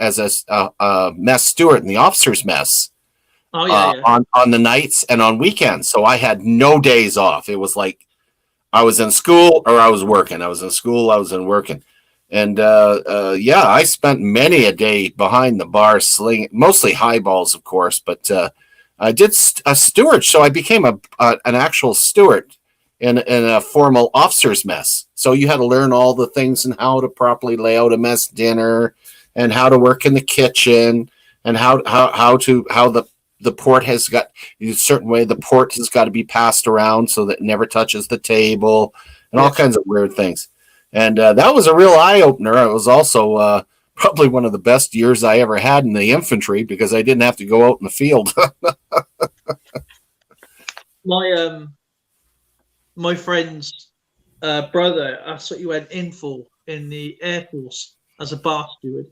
mess steward in the officers' mess. Oh yeah, on the nights and on weekends. So I had no days off. It was like I was in school or I was working. I was in school, I was in working. And yeah, I spent many a day behind the bar slinging, mostly highballs, of course, but I did a steward. So I became an actual steward in a formal officer's mess. So you had to learn all the things and how to properly lay out a mess dinner and how to work in the kitchen and how the port has got a certain way the port has got to be passed around so that it never touches the table and all kinds of weird things. And that was a real eye-opener. It was also probably one of the best years I ever had in the infantry because I didn't have to go out in the field. My friend's brother, that's what he went in for in the Air Force as a bar steward.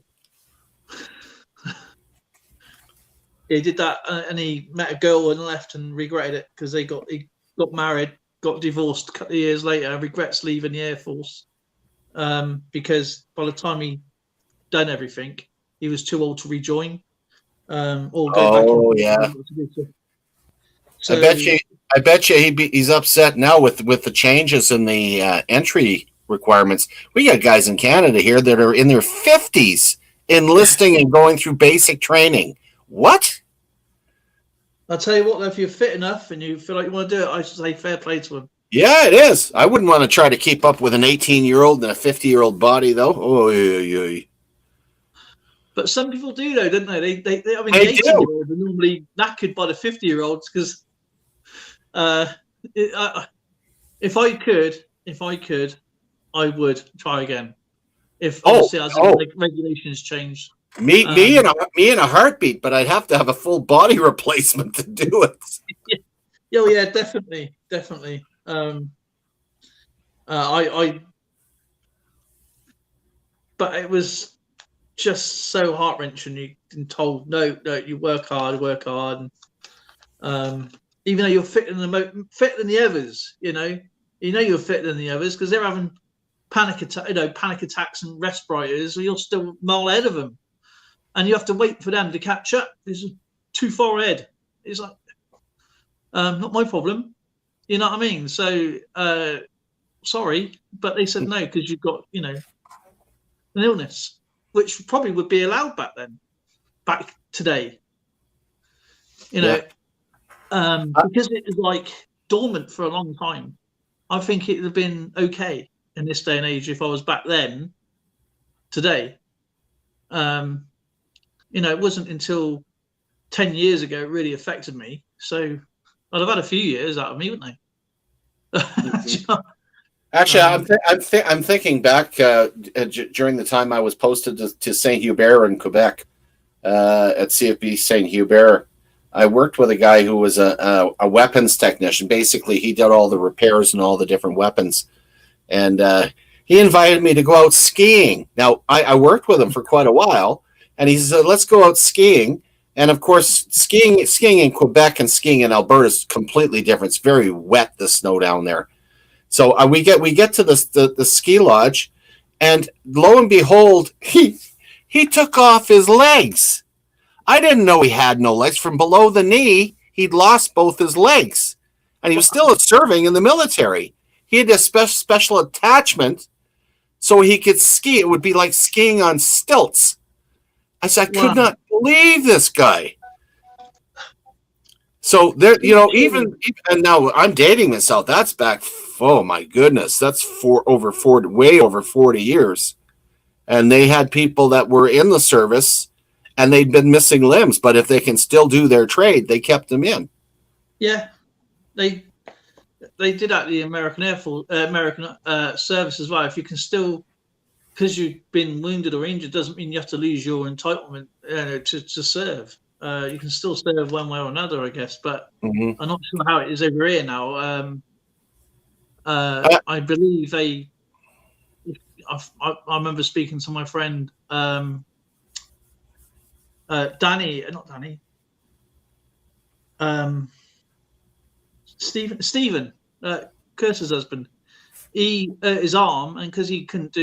He did that, and he met a girl and left and regretted it because he got married, got divorced a couple of years later, regrets leaving the Air Force because by the time he done everything, he was too old to rejoin or go back. Oh yeah. So, I bet you he's upset now with the changes in the entry requirements. We got guys in Canada here that are in their 50s enlisting and going through basic training. What? I'll tell you what, if you're fit enough and you feel like you want to do it, I should say fair play to him. Yeah, it is. I wouldn't want to try to keep up with an 18-year-old and a 50-year-old body, though. Oh, yeah. But some people do, though, don't they? They I mean, the 18-year-olds are normally knackered by the 50-year-olds because if I could, I would try again. If obviously as regulations change. Me in a heartbeat, but I'd have to have a full body replacement to do it. Oh yeah, definitely. But it was just so heart wrenching. You've been told no, you work hard, and even though you're fitter than the others, you know you're fitter than the others because they're having panic attacks and respirators, you're still a mile ahead of them, and you have to wait for them to catch up. It's too far ahead. It's like, not my problem. You know what I mean? So, sorry, but they said no because you've got, you know, an illness, which probably would be allowed back today. You know, because it was like dormant for a long time. I think it would have been okay in this day and age if I was back then. Today, you know, it wasn't until 10 years ago it really affected me. So I'd have had a few years out of me, wouldn't they? Actually, I'm thinking back during the time I was posted to Saint Hubert in Quebec at CFB Saint Hubert. I worked with a guy who was a weapons technician. Basically, he did all the repairs and all the different weapons, and he invited me to go out skiing. Now, I worked with him for quite a while, and he said, "Let's go out skiing." And of course, skiing in Quebec and skiing in Alberta is completely different. It's very wet, the snow down there. So we get to the ski lodge, and lo and behold, he took off his legs. I didn't know he had no legs. From below the knee, he'd lost both his legs, and he was still serving in the military. He had a special attachment so he could ski. It would be like skiing on stilts. I said, I could not believe this guy. So there, you know, even and now I'm dating myself. That's back. Oh my goodness, that's way over 40 years, and they had people that were in the service, and they'd been missing limbs. But if they can still do their trade, they kept them in. Yeah, they did at the American Air Force, American service as well. If you can still, because you've been wounded or injured, doesn't mean you have to lose your entitlement to serve. You can still serve one way or another, I guess. But I'm not sure how it is over here now. I believe I remember speaking to my friend Stephen, Curse's husband. He his arm, and because he couldn't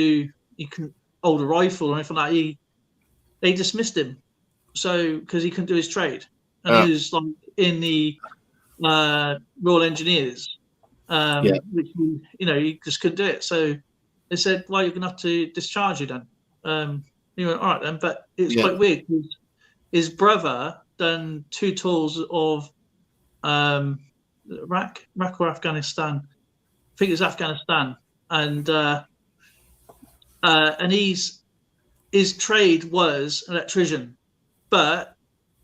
hold a rifle or anything like that, they dismissed him. So because he couldn't do his trade, and he was like in the Royal Engineers, which he just couldn't do it. So they said, "Well, you're gonna have to discharge you then." He went, "All right then," but it's quite weird because his brother done 2 tours of Iraq or Afghanistan. I think it was Afghanistan, and his trade was electrician, but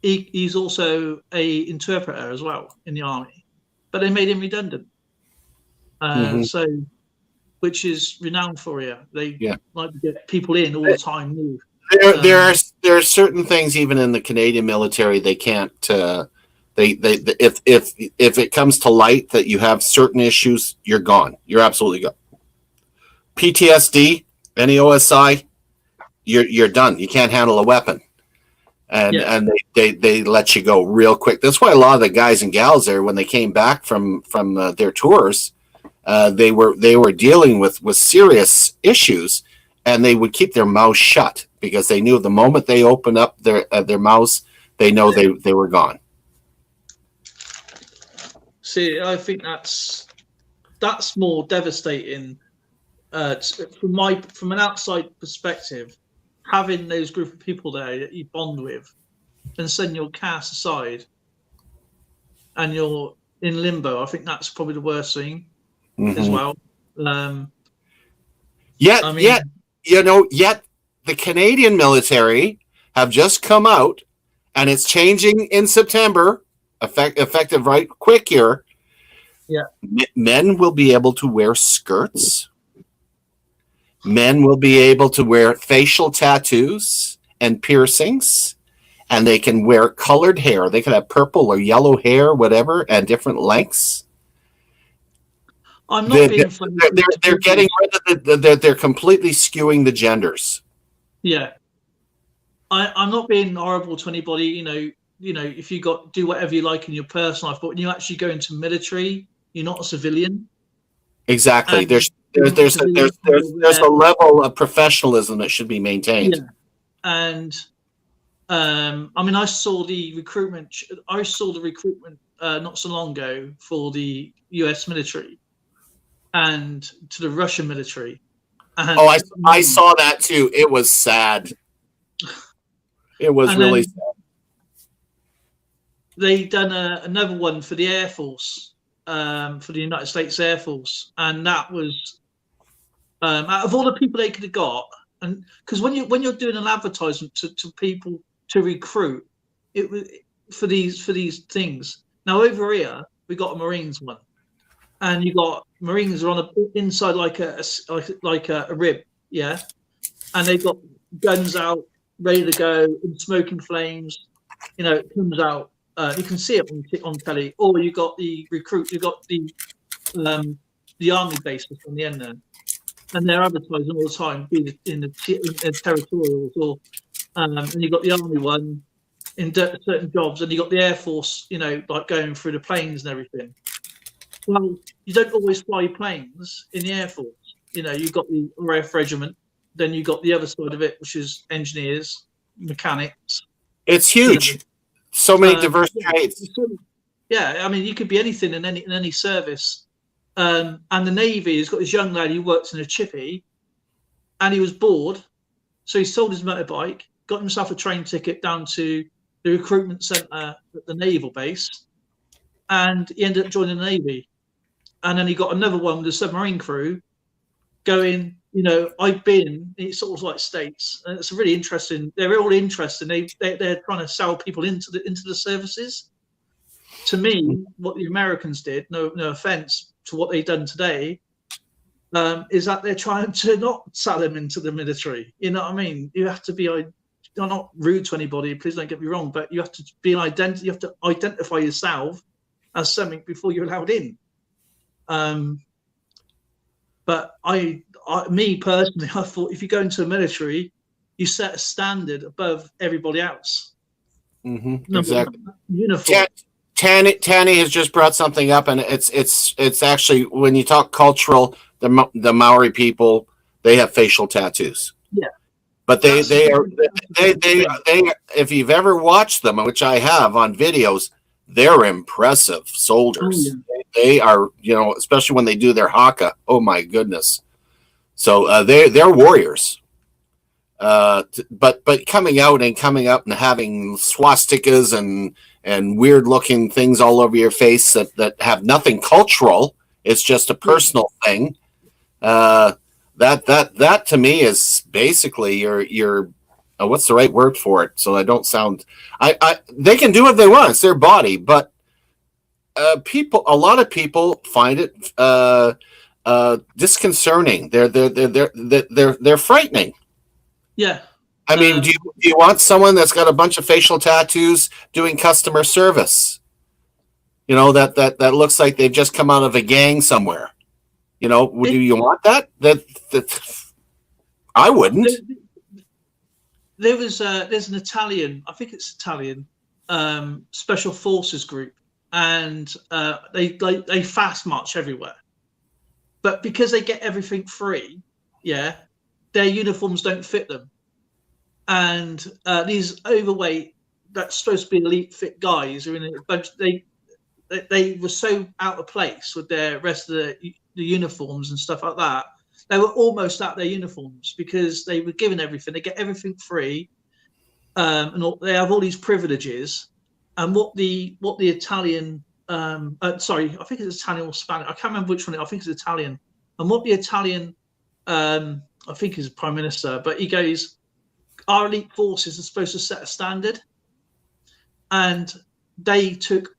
he's also a interpreter as well in the army. But they made him redundant, so which is renowned for you. They like to get people in all the time. New. There are certain things even in the Canadian military they can't. If it comes to light that you have certain issues, you're gone. You're absolutely gone. PTSD, any OSI, you're done. You can't handle a weapon, and they let you go real quick. That's why a lot of the guys and gals there, when they came back from their tours, they were dealing with serious issues, and they would keep their mouths shut because they knew the moment they opened up their mouths, they know they were gone. See, I think that's more devastating from an outside perspective. Having those group of people there that you bond with, and send your caste aside, and you're in limbo. I think that's probably the worst thing as well. Yet the Canadian military have just come out, and it's changing in September. Effective right quick here. Yeah. Men will be able to wear skirts. Men will be able to wear facial tattoos and piercings, and they can wear colored hair. They can have purple or yellow hair, whatever, and different lengths. I'm not being they're getting rid of they're completely skewing the genders. Yeah. I'm not being horrible to anybody, you know, if you do whatever you like in your personal life, but when you actually go into military, you're not a civilian. Exactly. there's a level of professionalism that should be maintained. Yeah, and I mean, I saw the recruitment. Not so long ago for the U.S. military and to the Russian military. And I saw that too. It was sad. It was really sad. They done another one for the Air Force, for the United States Air Force, and that was out of all the people they could have got, and because when you're doing an advertisement to people to recruit, it was for these things. Now over here we got a Marines one, and you got Marines are on inside like a rib, yeah, and they've got guns out, ready to go, and smoking flames. You know, it comes out. You can see it on telly, or you got the recruit. You got the army bases on the end there, and they're advertising all the time, be in the territorials, or and you got the army one in certain jobs, and you got the Air Force, you know, like going through the planes and everything. Well, you don't always fly planes in the Air Force. You know, you've got the RAF regiment, then you got the other side of it, which is engineers, mechanics. It's huge. You know, so many diverse trades. Yeah, I mean, you could be anything in any service. And the Navy has got this young lad who works in a chippy, and he was bored, so he sold his motorbike, got himself a train ticket down to the recruitment centre at the naval base, and he ended up joining the Navy. And then he got another one with the submarine crew going, you know, I've been, it's sort of like states, and it's really interesting. They're all interested. They're trying to sell people into the services. To me, what the Americans did, no offense to what they've done today, is that they're trying to not sell them into the military. You know what I mean? You have to be, I'm not rude to anybody, please don't get me wrong, but you have to be you have to identify yourself as something before you're allowed in. But me personally, I thought if you go into the military, you set a standard above everybody else. Mm-hmm. Exactly. Uniform. Tanny has just brought something up, and it's actually, when you talk cultural, the Maori people, they have facial tattoos. Yeah. But they if you've ever watched them, which I have on videos, they're impressive soldiers. Oh, yeah. They are, you know, especially when they do their haka. Oh my goodness! So they're warriors. But coming out and having swastikas and weird looking things all over your face that have nothing cultural. It's just a personal thing. That to me is basically your what's the right word for it? So I don't sound. They can do what they want. It's their body, but a lot of people find it disconcerting. They're frightening. Yeah. I mean, do you want someone that's got a bunch of facial tattoos doing customer service? You know, that looks like they've just come out of a gang somewhere. You know, do you want that? That I wouldn't. There's an Italian, I think it's Italian, special forces group, and they fast march everywhere. But because they get everything free, yeah, their uniforms don't fit them. And these overweight, that's supposed to be elite fit guys are in a bunch. They were so out of place with their rest of the uniforms and stuff like that. They were almost out their uniforms because they were given everything. They get everything free, and they have all these privileges. And what the Italian, sorry, I think it's Italian or Spanish. I can't remember which one. I think it's Italian. And what the Italian, I think is Prime Minister, but he goes, our elite forces are supposed to set a standard, and he took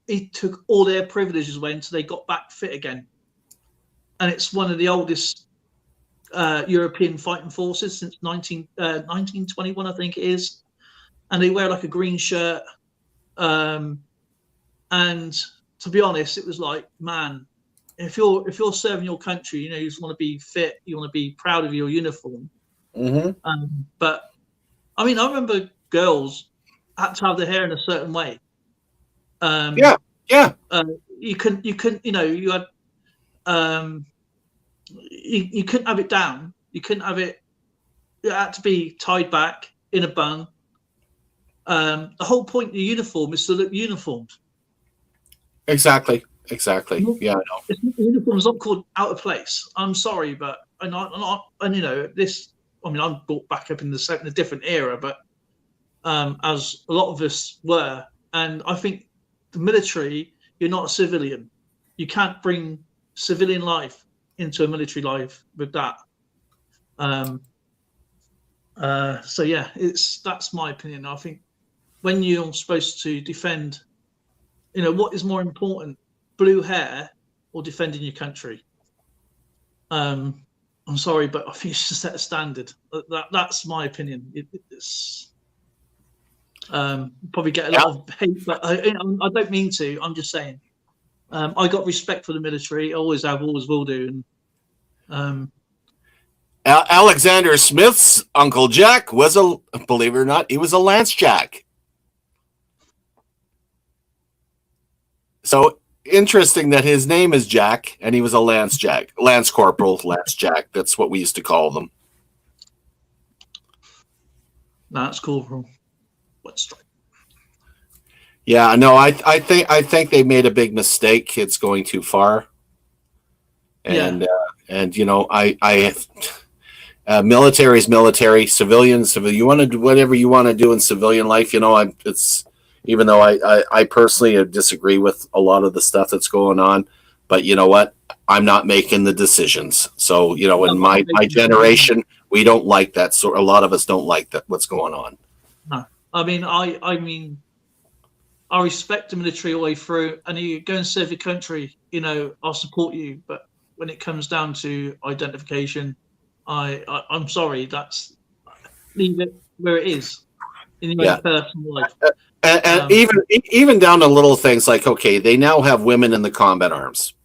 all their privileges away until they got back fit again. And it's one of the oldest European fighting forces since 1921, I think it is. And they wear like a green shirt. And to be honest, it was like, man, if you're serving your country, you know, you just want to be fit, you want to be proud of your uniform. Mm-hmm. But I mean, I remember girls had to have their hair in a certain way. Yeah. You couldn't, you know, you had you couldn't have it down. You couldn't have it. It had to be tied back in a bun. The whole point of the uniform is to look uniformed. Exactly. Yeah, I know. Uniform's not called out of place. I'm sorry, but and you know this. I mean, I'm brought back up in a different era, but as a lot of us were, and I think the military, you're not a civilian. You can't bring civilian life into a military life with that. So yeah, that's my opinion. I think when you're supposed to defend, you know, what is more important, blue hair or defending your country? I'm sorry, but I think it's just set a standard. That's my opinion. It's probably get a lot of hate, but I don't mean to. I'm just saying. I got respect for the military. I always have, always will do. And Alexander Smith's Uncle Jack was believe it or not, he was a Lance Jack. So interesting that his name is Jack and he was a Lance Jack, Lance Corporal, Lance Jack. That's what we used to call them. That's cool. What's right? Yeah, no, I think they made a big mistake. It's going too far. And and you know, military is military, civilian. You want to do whatever you want to do in civilian life. You know, it's even though I personally disagree with a lot of the stuff that's going on, but you know what? I'm not making the decisions. So you know, in my generation, we don't like that. So a lot of us don't like that. What's going on? No, I mean, I respect the military all the way through, and you go and serve your country. You know, I'll support you, but when it comes down to identification, I'm sorry. That's leave it where it is in your own personal life. And even down to little things like, okay, they now have women in the combat arms,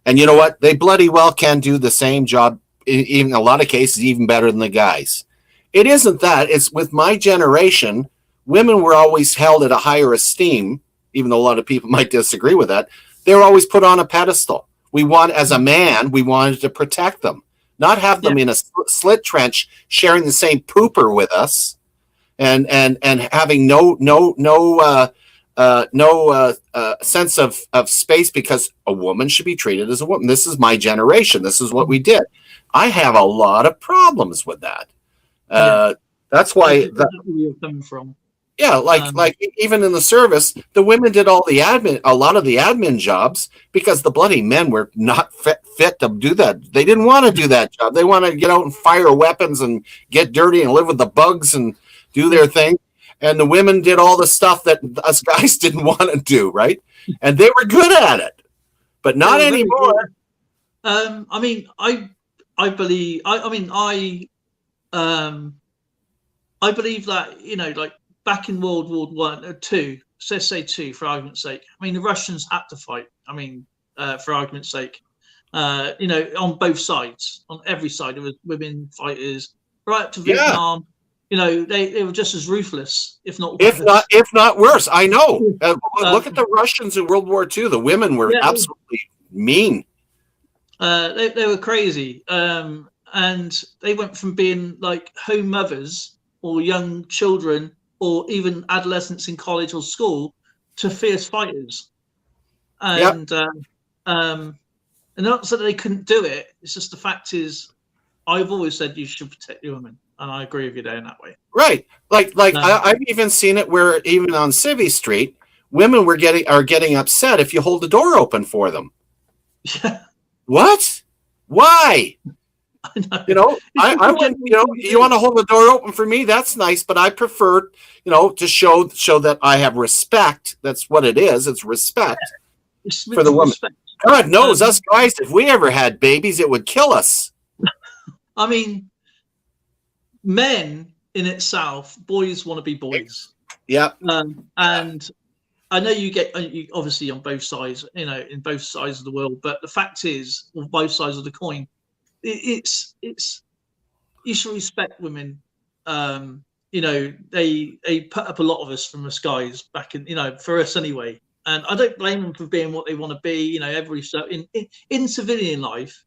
and you know what? They bloody well can do the same job, in a lot of cases, even better than the guys. It isn't that. It's with my generation, women were always held at a higher esteem, even though a lot of people might disagree with that. They were always put on a pedestal. As a man, we wanted to protect them, not have them in a slit trench sharing the same pooper with us, and having no sense of space, because a woman should be treated as a woman. This is my generation. This is what we did. I have a lot of problems with that. That's why where you're coming from. Yeah, like even in the service, the women did all the admin, a lot of the admin jobs, because the bloody men were not fit to do that. They didn't want to do that job. They want to get out and fire weapons and get dirty and live with the bugs and do their thing. And the women did all the stuff that us guys didn't want to do, right? And they were good at it, but not anymore. I mean, I believe. I believe that, you know, like back in World War One or Two, let's say two for argument's sake. I mean, the Russians had to fight. I mean, for argument's sake, you know, on both sides, on every side, there was women fighters. Right up to Vietnam, you know, they were just as ruthless, if not worse. I know. Look at the Russians in World War II. The women were absolutely mean. They were crazy, and they went from being like home mothers or young children or even adolescents in college or school to fierce fighters. And not so that they couldn't do it. It's just the fact is, I've always said you should protect your women, and I agree with you there in that way. Right. I've even seen it where even on Civvy Street, women are getting upset if you hold the door open for them. Yeah. What? Why? You know, I wouldn't, you know, you want to hold the door open for me, that's nice, but I prefer, you know, to show that I have respect. That's what it is. It's respect for the woman. God knows us guys, if we ever had babies, it would kill us. I mean, men in itself, boys want to be boys. Yeah. And I know you obviously on both sides, you know, in both sides of the world, but the fact is, on both sides of the coin, it's you should respect women. You know, they put up a lot of us from the skies back in, you know, for us anyway. And I don't blame them for being what they want to be. You know, in civilian life,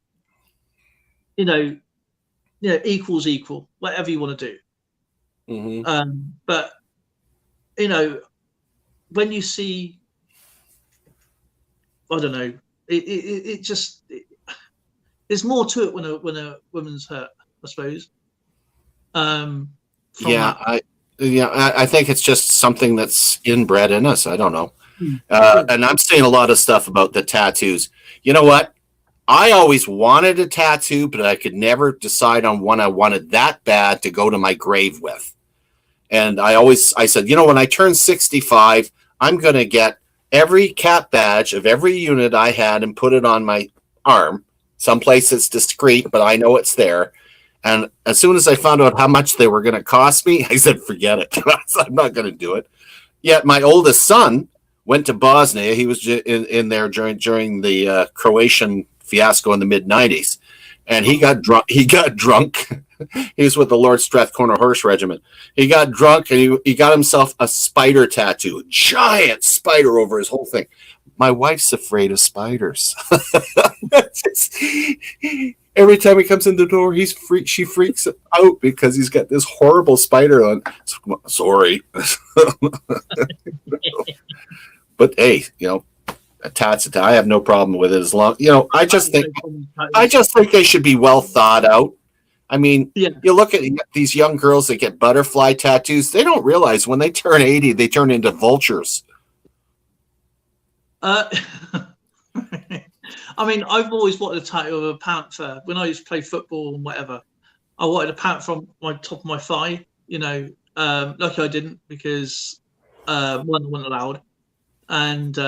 equals equal, whatever you want to do. But when you see, I don't know, it just there's more to it when a woman's hurt, I suppose. I think it's just something that's inbred in us. I don't know. Yeah. And I'm seeing a lot of stuff about the tattoos. You know what? I always wanted a tattoo, but I could never decide on one I wanted that bad to go to my grave with. And I said, when I turn 65, I'm going to get every cat badge of every unit I had and put it on my arm. Someplace it's discreet, but I know it's there. And as soon as I found out how much they were going to cost me, I said, forget it. I'm not going to do it. Yet my oldest son went to Bosnia. He was in there during the Croatian fiasco in the mid-90s. And he got drunk. He was with the Lord Strathcona Horse Regiment. He got drunk and he got himself a spider tattoo, a giant spider over his whole thing. My wife's afraid of spiders. Every time he comes in the door, she freaks out because he's got this horrible spider on. Sorry. But hey, a tat's a tat. I have no problem with it as long, I just think they should be well thought out. I mean, you look at these young girls that get butterfly tattoos, they don't realize when they turn 80, they turn into vultures. I mean, I've always wanted a tattoo of a panther. When I used to play football and whatever, I wanted a panther on my top of my thigh. Lucky I didn't because one wasn't allowed, and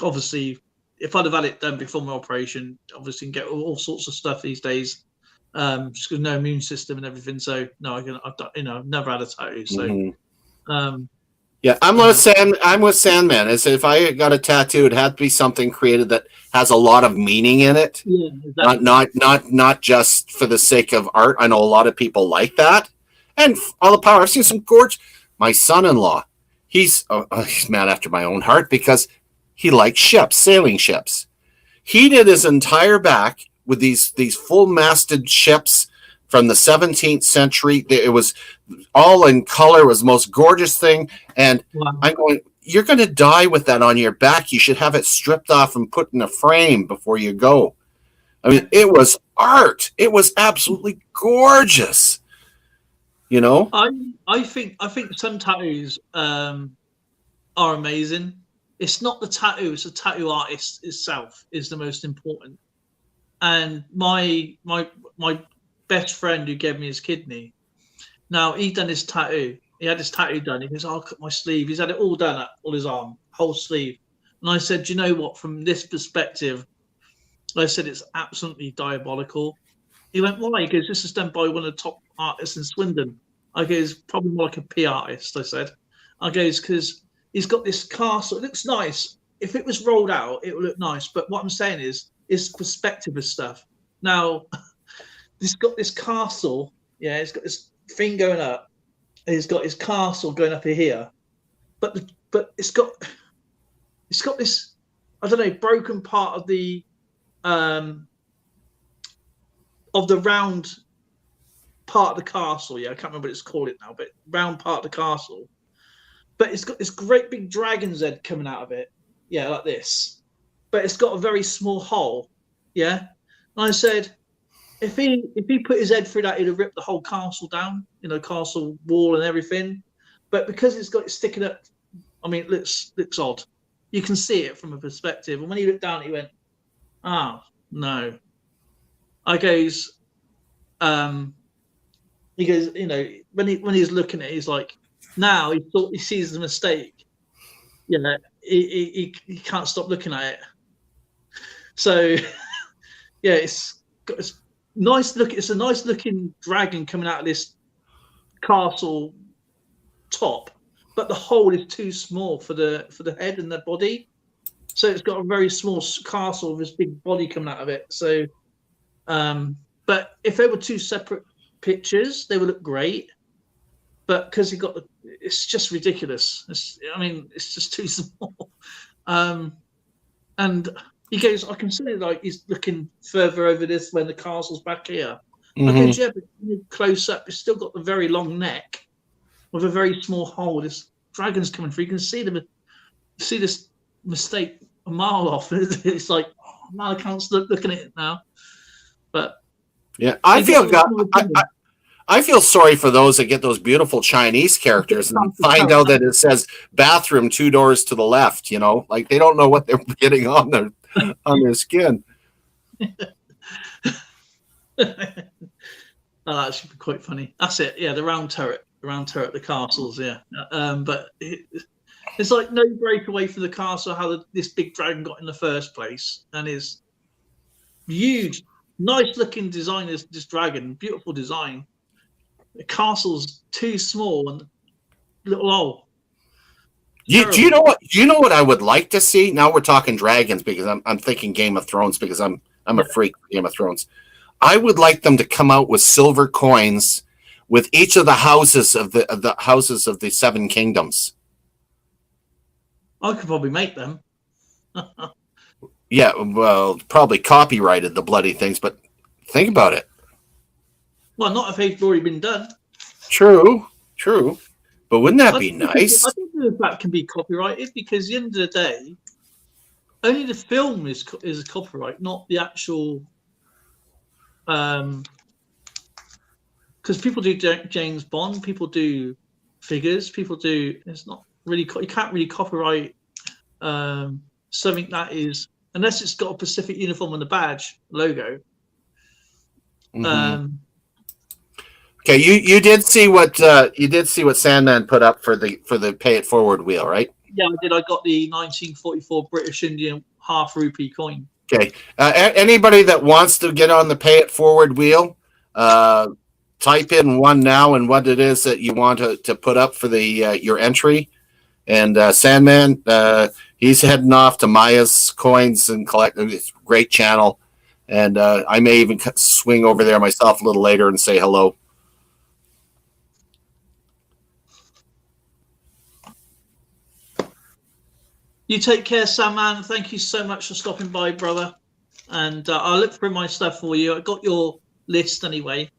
obviously, if I'd have had it done before my operation, obviously you can get all sorts of stuff these days, just because no immune system and everything. So no, I've never had a tattoo. So. Yeah, I'm with Sandman. As if I got a tattoo, it had to be something created that has a lot of meaning in it. Yeah, exactly. Not just for the sake of art. I know a lot of people like that, and all the power. I've seen some gorgeous. My son-in-law, he's a man after my own heart because he likes ships, sailing ships. He did his entire back with these full-masted ships from the 17th century. It was all in color. It was the most gorgeous thing. And wow. I'm going, you're going to die with that on your back. You should have it stripped off and put in a frame before you go. I mean, it was art. It was absolutely gorgeous. I think some tattoos are amazing. It's not the tattoo, it's the tattoo artist itself is the most important. And my best friend who gave me his kidney, now he done his tattoo. He had his tattoo done. He goes, I'll cut my sleeve. He's had it all done, all his arm, whole sleeve. And I said, do you know what? From this perspective, I said it's absolutely diabolical. He went, why? He goes, this is done by one of the top artists in Swindon. I goes, probably more like a P artist, I said. I goes, because he's got this castle. It looks nice. If it was rolled out, it would look nice. But what I'm saying is, it's perspective of stuff. Now, he's got this castle. Yeah, he's got this thing going up. He's got his castle going up here. But it's got this, I don't know, broken part of the round part of the castle. Yeah, I can't remember what it's called now, but round part of the castle. But it's got this great big dragon's head coming out of it. Yeah, like this. But it's got a very small hole. Yeah. And I said, if he put his head through that, he'd have ripped the whole castle down, castle wall and everything. But because it's got it sticking up, I mean, it looks odd. You can see it from a perspective. And when he looked down, he went, "Oh no." I goes, he goes, when he's looking at it, he's like, now he sees the mistake. He can't stop looking at it. So, yeah, it's nice look. It's a nice looking dragon coming out of this castle top, but the hole is too small for the head and the body. So it's got a very small castle with this big body coming out of it. So, but if they were two separate pictures, they would look great. But because it's just ridiculous. It's just too small. And He goes, I can see like he's looking further over this when the castle's back here. Mm-hmm. I go, yeah, but close up, it's still got the very long neck with a very small hole. This dragon's coming through. You can see them. You see this mistake a mile off. It's like, oh, now I can't stop looking at it now. But yeah, I feel sorry for those that get those beautiful Chinese characters and find out that it says bathroom 2 doors to the left. You know, like they don't know what they're getting on their skin. Oh, that should be quite funny. That's it. Yeah, the round turret, the castles. Yeah, but it's like no breakaway for the castle. How this big dragon got in the first place, and is huge, nice looking design. This dragon, beautiful design. The castle's too small and little old. Do you know what? Do you know what I would like to see? Now we're talking dragons because I'm thinking Game of Thrones because I'm a freak for Game of Thrones. I would like them to come out with silver coins with each of the houses of the houses of the 7 kingdoms. I could probably make them. Yeah, well, probably copyrighted the bloody things, but think about it. Well, not if they've already been done. True. But wouldn't that be nice? I don't know if that can be copyrighted because at the end of the day, only the film is a copyright, not the actual. Because people do James Bond, people do figures, people do. It's not really. You can't really copyright something that is unless it's got a Pacific uniform on the badge logo. Mm-hmm. Okay, you did see what Sandman put up for the pay it forward wheel, right? Yeah, I did. I got the 1944 British Indian half rupee coin. Okay. Anybody that wants to get on the pay it forward wheel, type in one now and what it is that you want to put up for the your entry. And Sandman, he's heading off to Maya's Coins and collecting. It's a great channel. And I may even swing over there myself a little later and say hello. You take care, Sandman. Thank you so much for stopping by, brother. And I'll look through my stuff for you. I got your list anyway.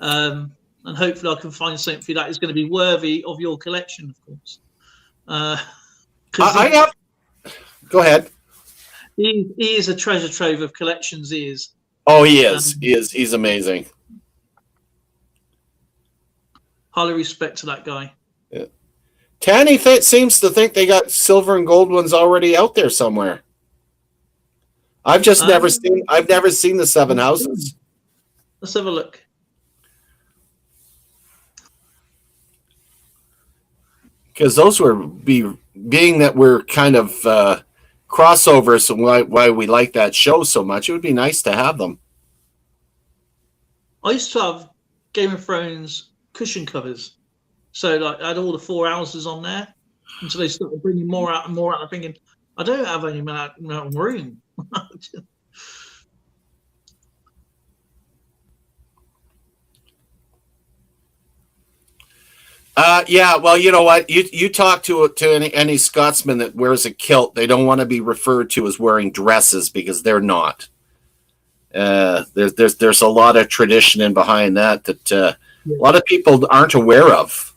And hopefully I can find something that is going to be worthy of your collection, of course. I have. Go ahead. He is a treasure trove of collections. He is. Oh, he is. He's amazing. Highly respect to that guy. Yeah. Tanny seems to think they got silver and gold ones already out there somewhere. I've just never seen. I've never seen the 7 houses. Let's have a look. Because those were being that we're kind of crossovers and why we like that show so much. It would be nice to have them. I used to have Game of Thrones cushion covers. So like I had all the 4 houses on there until they started bringing more out and more out. I'm thinking, I don't have any amount of room. Yeah, well, you know what? You talk to any Scotsman that wears a kilt, they don't want to be referred to as wearing dresses because they're not. There's a lot of tradition in behind that a lot of people aren't aware of.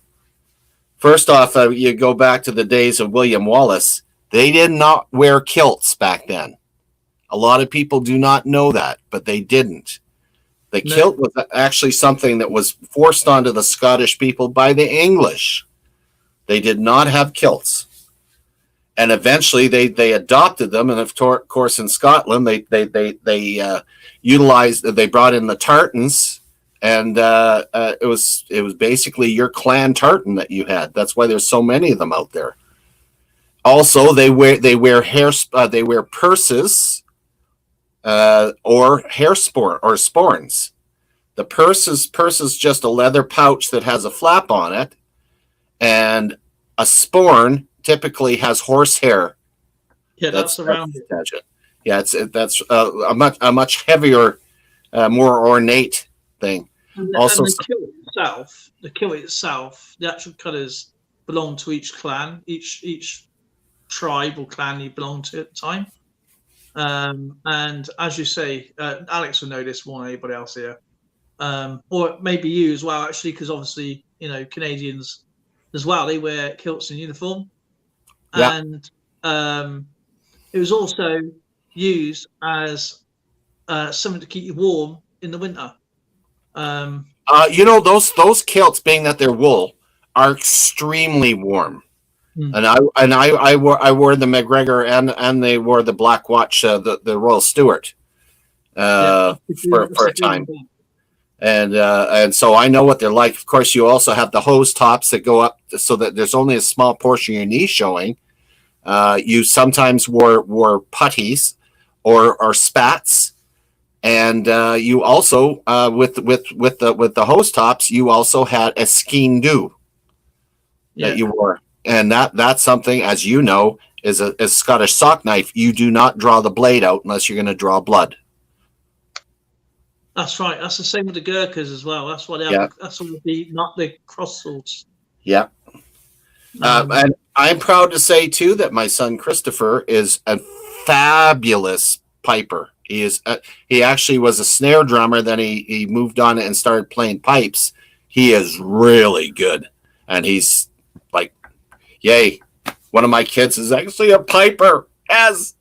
First off, you go back to the days of William Wallace. They did not wear kilts back then. A lot of people do not know that, but they didn't. The kilt was actually something that was forced onto the Scottish people by the English. They did not have kilts. And eventually they adopted them. And of course, in Scotland, they utilized, they brought in the tartans. And it was basically your clan tartan that you had. That's why there's so many of them out there. Also, they wear purses or hair sporns. The purse is just a leather pouch that has a flap on it, and a sporn typically has horsehair. Yeah, that's around it. Yeah, that's a much heavier, more ornate thing. And also, the kilt itself, the actual colours belong to each clan, each tribe or clan you belong to at the time. And as you say, Alex will know this more than anybody else here, or maybe you as well, actually, because obviously, Canadians as well, they wear kilts and uniform. Yeah. And it was also used as something to keep you warm in the winter. Those kilts, being that they're wool, are extremely warm. Hmm. I wore the McGregor and they wore the Black Watch, the Royal Stewart, Yeah, for a time. And so I know what they're like. Of course, you also have the hose tops that go up so that there's only a small portion of your knee showing. You sometimes wore puttees or spats, and you also with the hose tops, you also had a skeen do that you wore, and that's something, as you know, is a Scottish sock knife. You do not draw the blade out unless you're going to draw blood. That's right. That's the same with the Gurkhas as well. That's why they have. Yeah. That's all not the cross swords. Yeah. And I'm proud to say too that my son Christopher is a fabulous piper. He actually was a snare drummer. Then he moved on and started playing pipes. He is really good, and he's like, yay! One of my kids is actually a piper. As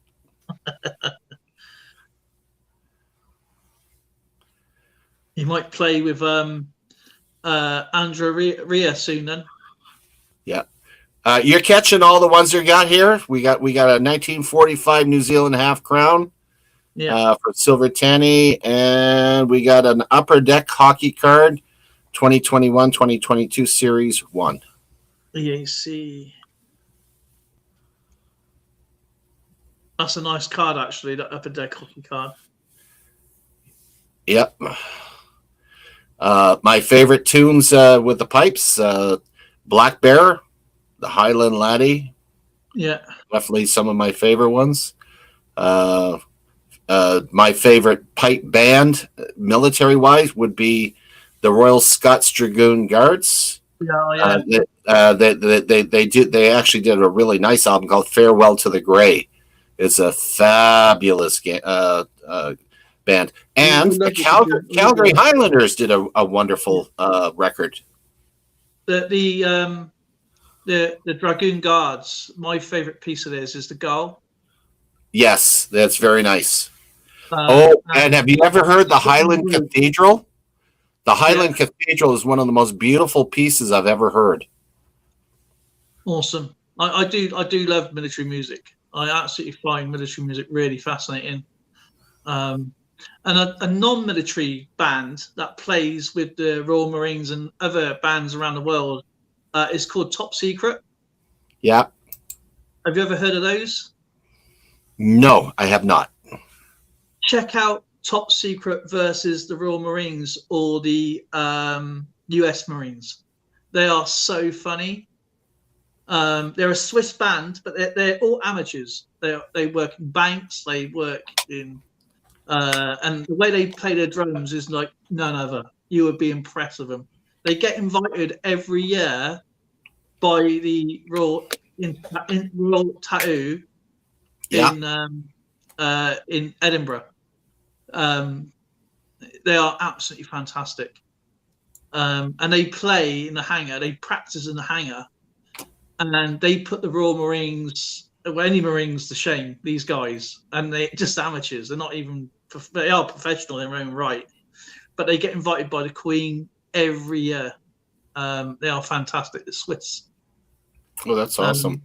You might play with Andrew Ria soon then. Yeah. You're catching all the ones you got here. We got a 1945 New Zealand half crown, for Silver Tanny, and we got an Upper Deck hockey card, 2021-2022 Series 1. EAC. That's a nice card, actually, that Upper Deck hockey card. Yep. My favorite tunes with the pipes, Black Bear, the Highland Laddie. Yeah. Definitely some of my favorite ones. My favorite pipe band, military-wise, would be the Royal Scots Dragoon Guards. Yeah. They actually did a really nice album called Farewell to the Grey. It's a fabulous band. And the Calgary Highlanders did a wonderful record. The Dragoon Guards, my favorite piece of theirs is the Gull. Yes, that's very nice. And have you ever heard the Highland Cathedral? The Highland Cathedral is one of the most beautiful pieces I've ever heard. Awesome. I do love military music. I absolutely find military music really fascinating. And a non-military band that plays with the Royal Marines and other bands around the world is called Top Secret. Yeah. Have you ever heard of those? No, I have not. Check out Top Secret versus the Royal Marines or the US Marines. They are so funny. They're a Swiss band, but they're all amateurs. They work in banks. They work in, and the way they play their drums is like none other. You would be impressed with them. They get invited every year by the Royal Tattoo in Edinburgh. They are absolutely fantastic, and they play in the hangar. They practice in the hangar. And they put the Royal Marines, any Marines, to shame. These guys, and they're just amateurs. They're not even. They are professional in their own right, but they get invited by the Queen every year. They are fantastic. The Swiss. Oh, that's awesome.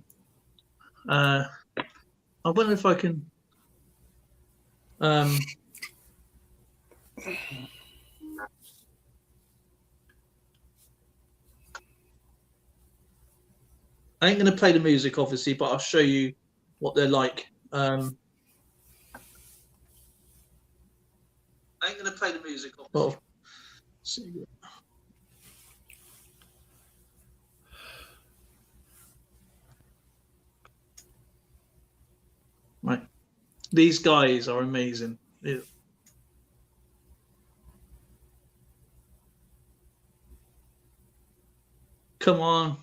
I wonder if I can. I ain't going to play the music, obviously, but I'll show you what they're like. I ain't going to play the music, obviously. Right. These guys are amazing. Yeah. Come on.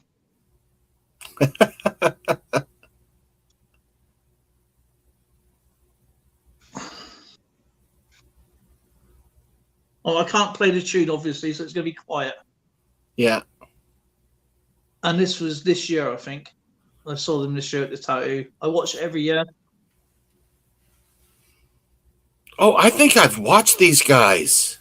Oh, I can't play the tune, obviously, so it's going to be quiet. Yeah. And this was this year, I think. I saw them this year at the Tattoo. I watch it every year. Oh, I think I've watched these guys.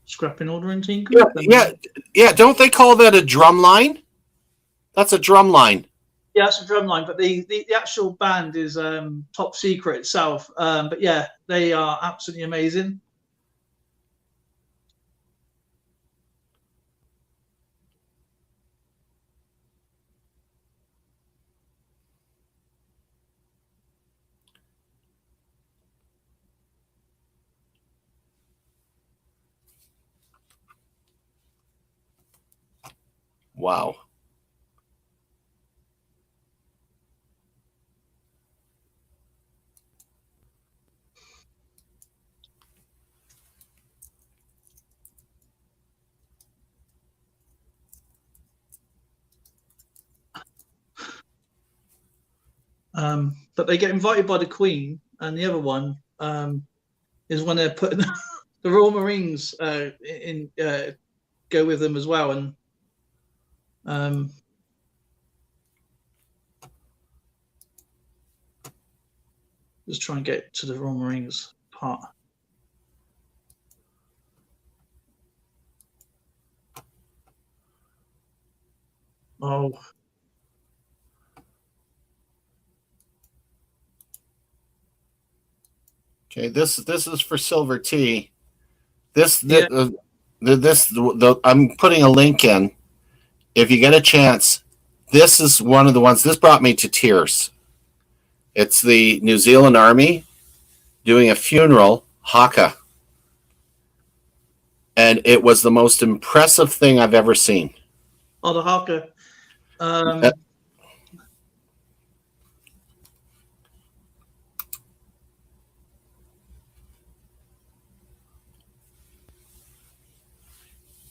Scrapping ordering team. Yeah. Don't they call that a drum line? That's a drum line. Yeah, it's a drum line, but the actual band is top secret itself. But yeah, they are absolutely amazing. Wow. But they get invited by the Queen, and the other one is when they're putting the Royal Marines in go with them as well, and just try and get to the Royal Marines part. Oh, okay. This is for Silver Tea. This Yeah. I'm putting a link in. If you get a chance, this is one of the ones. This brought me to tears. It's the New Zealand Army doing a funeral, haka, and it was the most impressive thing I've ever seen. Oh, the haka.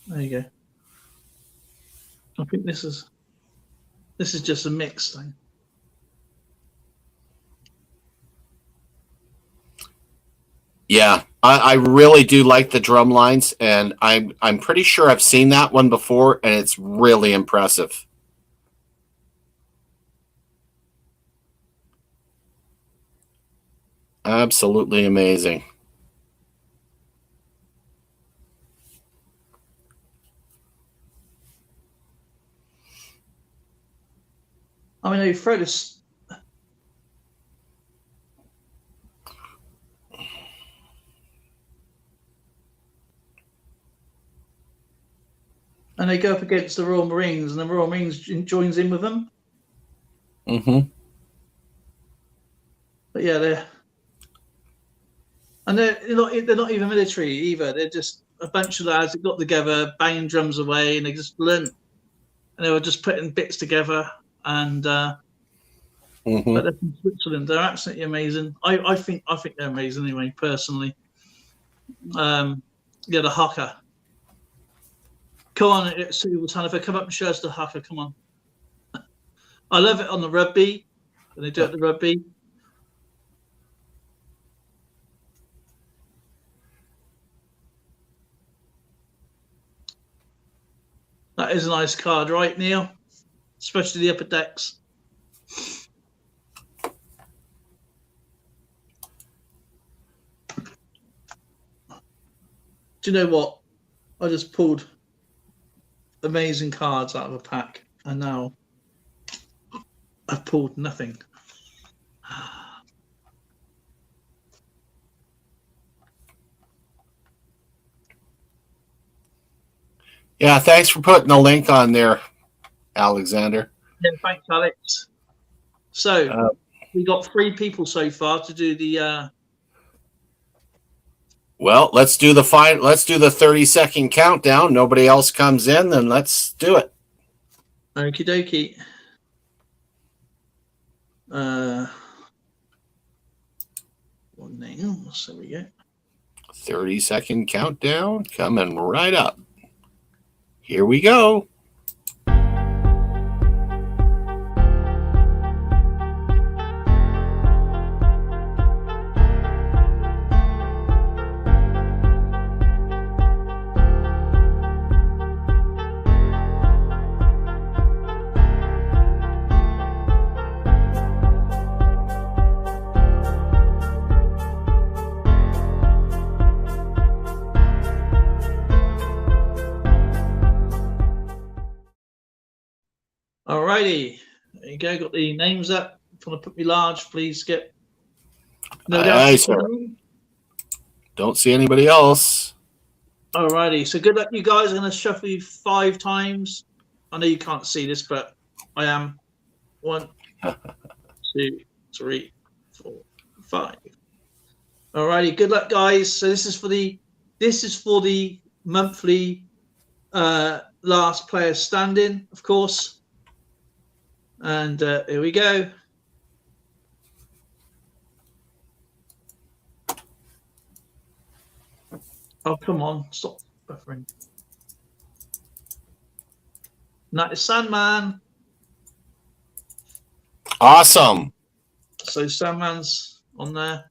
There you go. I think this is just a mix thing. Yeah, I really do like the drum lines, and I'm pretty sure I've seen that one before, and it's really impressive. Absolutely amazing. I mean, they throw this. And they go up against the Royal Marines, and the Royal Marines joins in with them. Mm-hmm. But yeah, they're not even military either. They're just a bunch of lads that got together, banging drums away, and they just learned. And they were just putting bits together. And but they're from Switzerland. They're absolutely amazing. I think they're amazing anyway, personally. Yeah, the haka. Come on, Hannah, come up and show us the haka. Come on. I love it on the rugby. When they do it at the rugby. That is a nice card, right, Neil? Especially the upper decks. Do you know what? I just pulled amazing cards out of a pack, and now I've pulled nothing. Yeah, thanks for putting the link on there, Alexander. Yeah, thanks, Alex. So we got 3 people so far to do the. Well, let's do the 30-second countdown. Nobody else comes in, then let's do it. Okie dokie. names. There we go. 30-second countdown coming right up. Here we go. Alrighty, there you go. Got the names up. If you want to put me large, please get. No Aye, doubt. sir. Don't see anybody else. Alrighty, so good luck, you guys. I'm going to shuffle you 5 times. I know you can't see this, but I am. 1, 2, 3, 4, 5. Alrighty, good luck, guys. So this is for the monthly last player standing, of course. And here we go. Oh, come on. Stop buffering. And that is Sandman. Awesome. So Sandman's on there.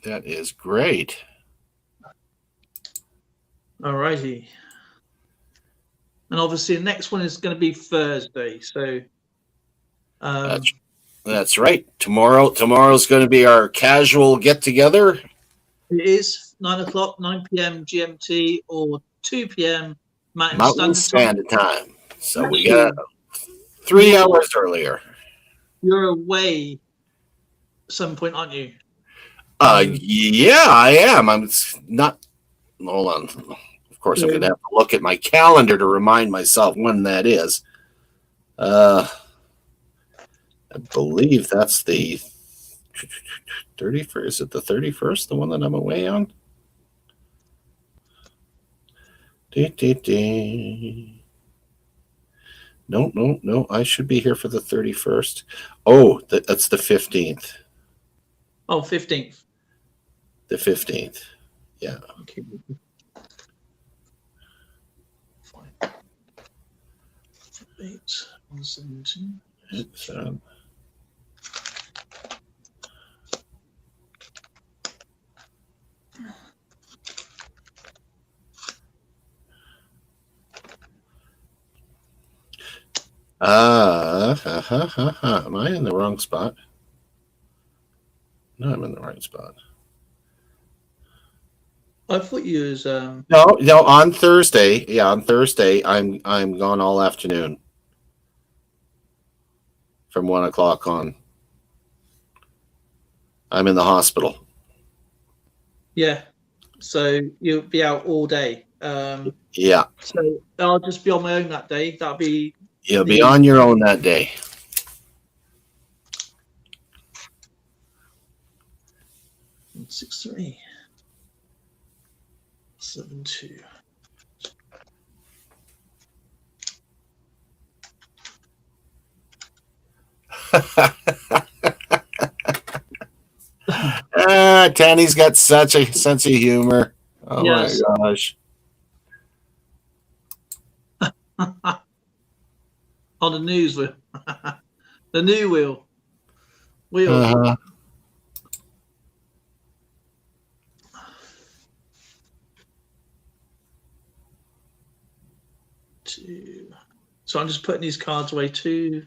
That is great. Alrighty. And obviously the next one is going to be Thursday. So that's right. Tomorrow's going to be our casual get together. it is 9 o'clock, 9 p.m. GMT or 2 p.m. Mountain Standard Time. So Actually, we got 3 hours earlier. You're away at some point, aren't you? Yeah, I am. I'm not. Hold on. Of course, I'm going to have to look at my calendar to remind myself when that is. I believe that's the 31st. Is it the 31st, the one that I'm away on? No. I should be here for the 31st. Oh, that's the 15th. Oh, 15th. The 15th. Yeah. Okay. Fine. 8, 117. It's, Am I in the wrong spot? No, I'm in the right spot. I thought you was No, on Thursday. Yeah, on Thursday I'm gone all afternoon. From 1 o'clock on. I'm in the hospital. Yeah. So you'll be out all day. Yeah. So I'll just be on my own that day. That'll be You'll be on your own that day. Six, 3, 7, 2. Tanny's got such a sense of humor. Oh Yes. my gosh. On the news wheel. The new wheel. Uh-huh. So I'm just putting these cards away. 2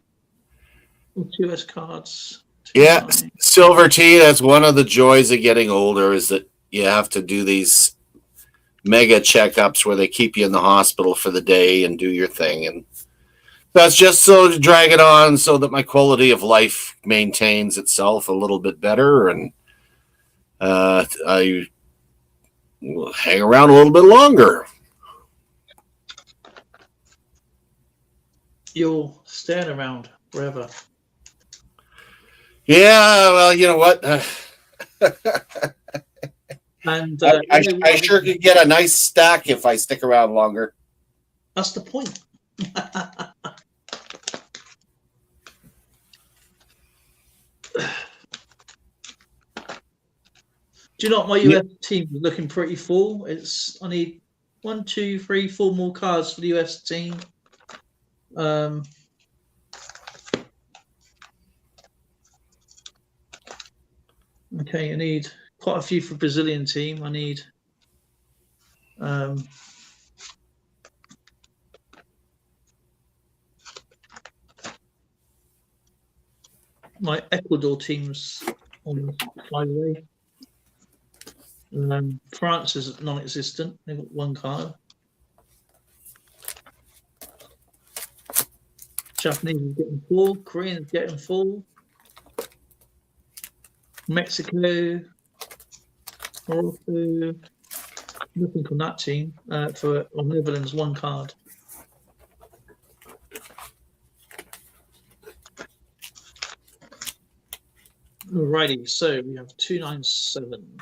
S cards. 2, Yeah, 9. Silver Tea, that's one of the joys of getting older is that you have to do these mega checkups where they keep you in the hospital for the day and do your thing. And that's just so to drag it on so that my quality of life maintains itself a little bit better. And I will hang around a little bit longer. You're staying around forever. Yeah, well, you know what? And I sure could get a nice stack if I stick around longer. That's the point. Do you know what my US team is looking pretty full? I need 1, 2, 3, 4 more cards for the US team. Okay, I need quite a few for Brazilian team. I need my Ecuador team's on the fly away. France is non-existent. They've got 1 card. Japanese is getting 4. Korean is getting 4. Mexico, Morocco, nothing from that team. For Netherlands, 1 card. Alrighty, so we have 297.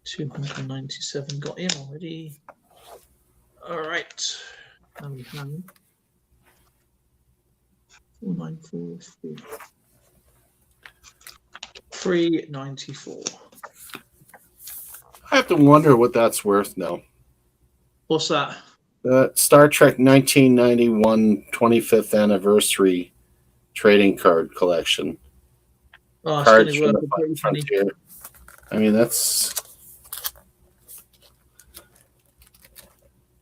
297 got in already. Alright. And we have 4944. 394. I have to wonder what that's worth now. What's that? Star Trek 1991 25th anniversary trading card collection. Oh, it's Cards going from to the work. Frontier. I mean,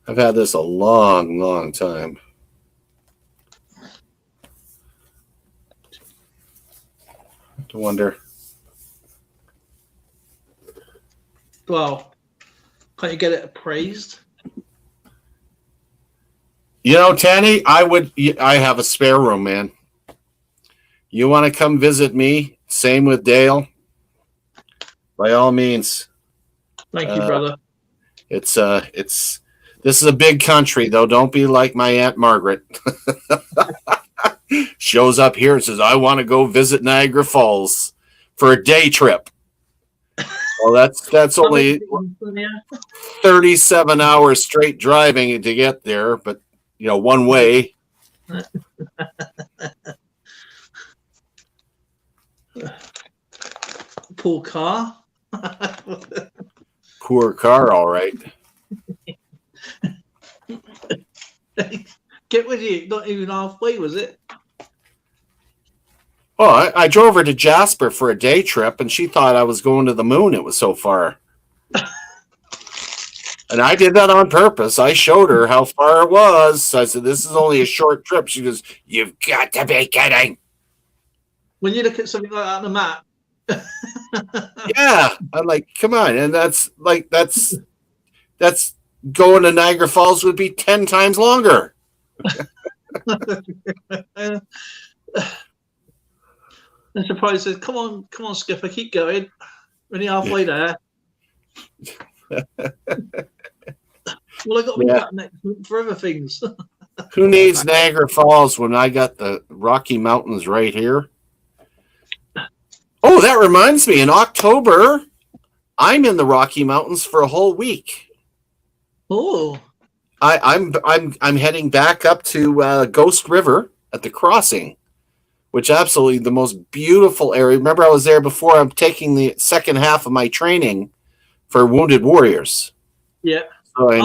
I've had this a long, long time. I have to wonder. Well, can't you get it appraised? You know, Tanny, I have a spare room, man. You want to come visit me? Same with Dale. By all means. Thank you, brother. This is a big country, though. Don't be like my Aunt Margaret. Shows up here and says, I want to go visit Niagara Falls for a day trip. Well, that's only 37 hours straight driving to get there, but, one way. Poor car. Poor car, all right. Get with you. Not even halfway, was it? Oh, I drove her to Jasper for a day trip, and she thought I was going to the moon. It was so far. And I did that on purpose. I showed her how far it was. I said, this is only a short trip. She goes, you've got to be kidding. When you look at something like that on the map. Yeah. I'm like, come on. And that's going to Niagara Falls would be 10 times longer. I'm surprised. Says, come on, Skipper, keep going. We're only halfway there. Well, I got me back next week for other things. Who needs Niagara Falls when I got the Rocky Mountains right here? Oh, that reminds me. In October, I'm in the Rocky Mountains for a whole week. Oh, I'm heading back up to Ghost River at the crossing, which absolutely the most beautiful area. Remember, I was there before. I'm taking the second half of my training for Wounded Warriors. Yeah. So I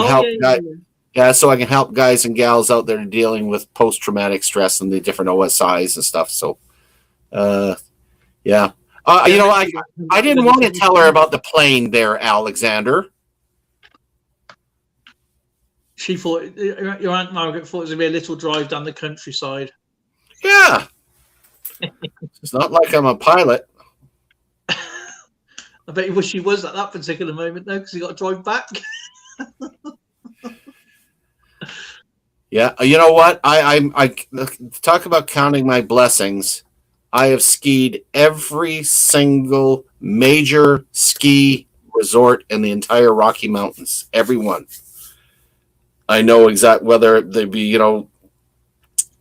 can so I can help guys and gals out there dealing with post-traumatic stress and the different OSIs and stuff. So, yeah. I didn't want to tell her about the plane there, Alexander. She thought, your Aunt Margaret thought it was going to be a little drive down the countryside. Yeah. It's not like I'm a pilot. I bet you wish she was at that particular moment, though, because you got to drive back. Yeah, you know what? I talk about counting my blessings. I have skied every single major ski resort in the entire Rocky Mountains. Every one. I know exactly whether they be,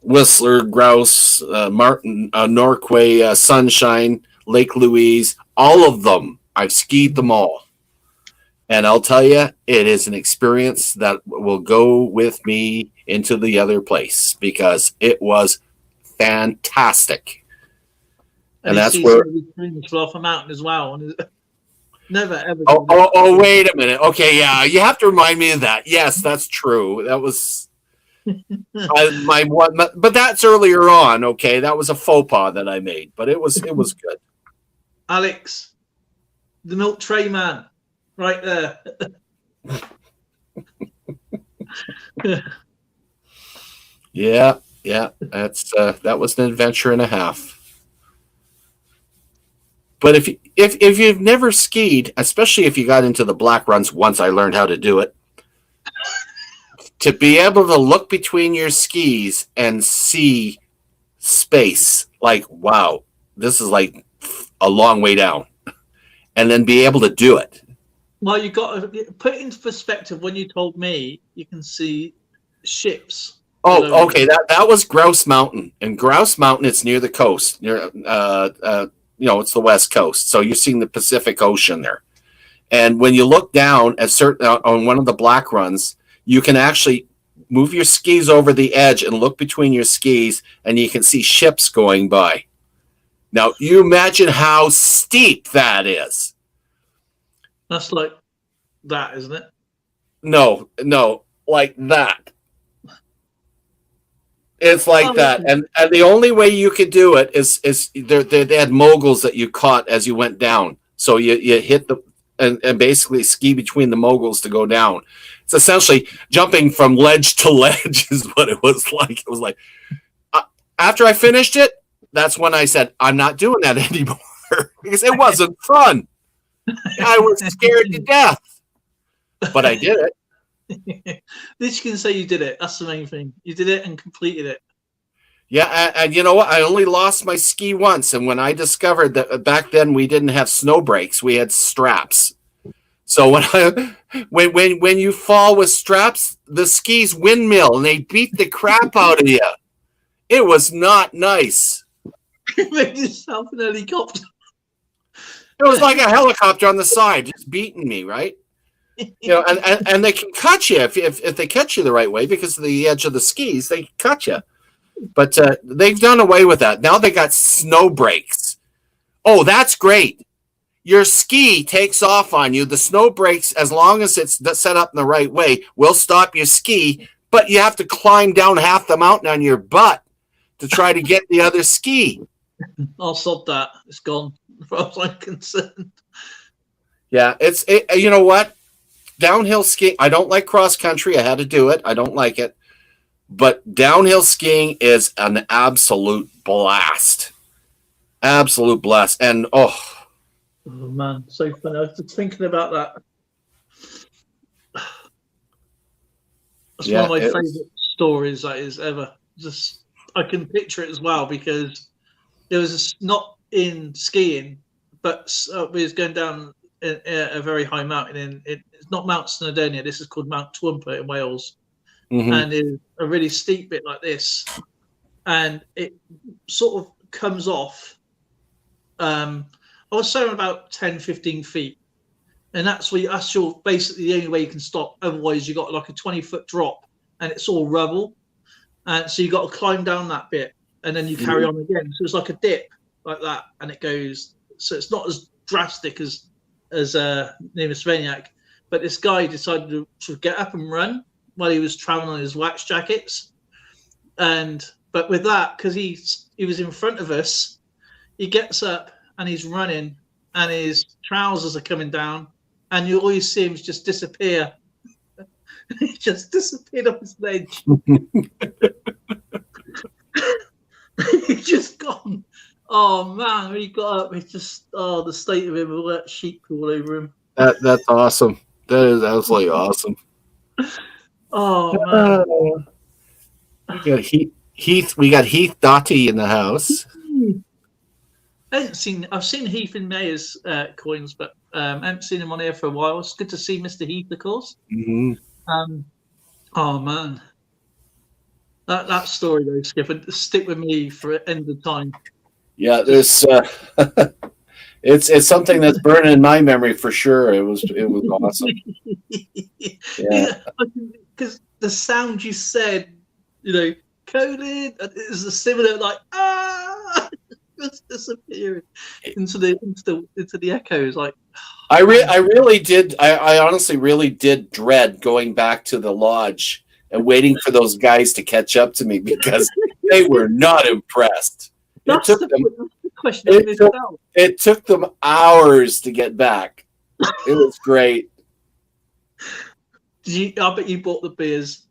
Whistler, Grouse, Martin, Norquay, Sunshine, Lake Louise, all of them. I've skied them all. And I'll tell you, it is an experience that will go with me into the other place because it was fantastic. And that's see where. some of the streams off a mountain as well. And never ever. Wait a minute. Okay, yeah, you have to remind me of that. Yes, that's true. That was my one, but that's earlier on. Okay, that was a faux pas that I made, but it was good. Alex, the milk tray man, right there. Yeah. That's that was an adventure and a half. But if you've never skied, especially if you got into the black runs once I learned how to do it, to be able to look between your skis and see space, like, wow, this is like a long way down, and then be able to do it. Well, you got to put it into perspective. When you told me you can see ships. Oh, okay. That was Grouse Mountain, and Grouse Mountain, it's near the coast, near it's the west coast, so you're seeing the Pacific Ocean there. And when you look down at on one of the black runs, you can actually move your skis over the edge and look between your skis, and you can see ships going by. Now, you imagine how steep that is. That's like that, isn't it? No, like that. It's like that, and the only way you could do it is they had moguls that you caught as you went down. So you hit and basically ski between the moguls to go down. It's essentially jumping from ledge to ledge is what it was like. It was like after I finished it, that's when I said I'm not doing that anymore because it wasn't fun. I was scared to death, but I did it. This can say you did it. That's the main thing. You did it and completed it. Yeah, and you know what? I only lost my ski once, and when I discovered that back then we didn't have snow brakes, we had straps. So when you fall with straps, the skis windmill and they beat the crap out of you. It was not nice. It made yourself an helicopter. It was like a helicopter on the side, just beating me, right? And they can cut you if they catch you the right way because of the edge of the skis, they cut you. But they've done away with that. Now they got snow brakes. Oh, that's great. Your ski takes off on you. The snow brakes, as long as it's set up in the right way, will stop your ski, but you have to climb down half the mountain on your butt to try to get the other ski. I'll sod that. It's gone, as far as I'm concerned. Yeah, you know what? Downhill skiing, I don't like cross country. I had to do it. I don't like it. But downhill skiing is an absolute blast. Absolute blast. And oh man, so funny. I was just thinking about that. That's one of my favorite stories that is ever. Just I can picture it as well because there was not in skiing, but we was going down a very high mountain it's not Mount Snowdonia. This is called Mount Toowoomba in Wales, and it's a really steep bit like this, and it sort of comes off. I was saying about 10-15 feet, and that's your basically the only way you can stop. Otherwise, you got like a 20-foot drop, and it's all rubble, and so you got to climb down that bit, and then you carry on again. So it's like a dip like that, and it goes. So it's not as drastic as Numismaniac, but this guy decided to get up and run while he was traveling on his wax jackets, but with that, because he was in front of us, he gets up and he's running, and his trousers are coming down, and you always see him just disappear. He just disappeared off his ledge. He's just gone. Oh man, when he got up, it's just the state of him, all that sheep all over him. That's awesome. That is absolutely awesome. Oh man. We got Heath Dotty in the house. I've seen Heath in Mayer's coins, but I haven't seen him on here for a while. It's good to see Mr. Heath, of course. Oh man, that story though, Skip, stick with me for end of time. Yeah, there's It's something that's burning in my memory for sure. It was awesome. Yeah. Because the sound you said, Colin, is a similar it's disappearing into the echoes. Like I really did. I honestly really did dread going back to the lodge and waiting for those guys to catch up to me because they were not impressed. That's the question. It took them hours to get back. It was great. I bet you bought the beers.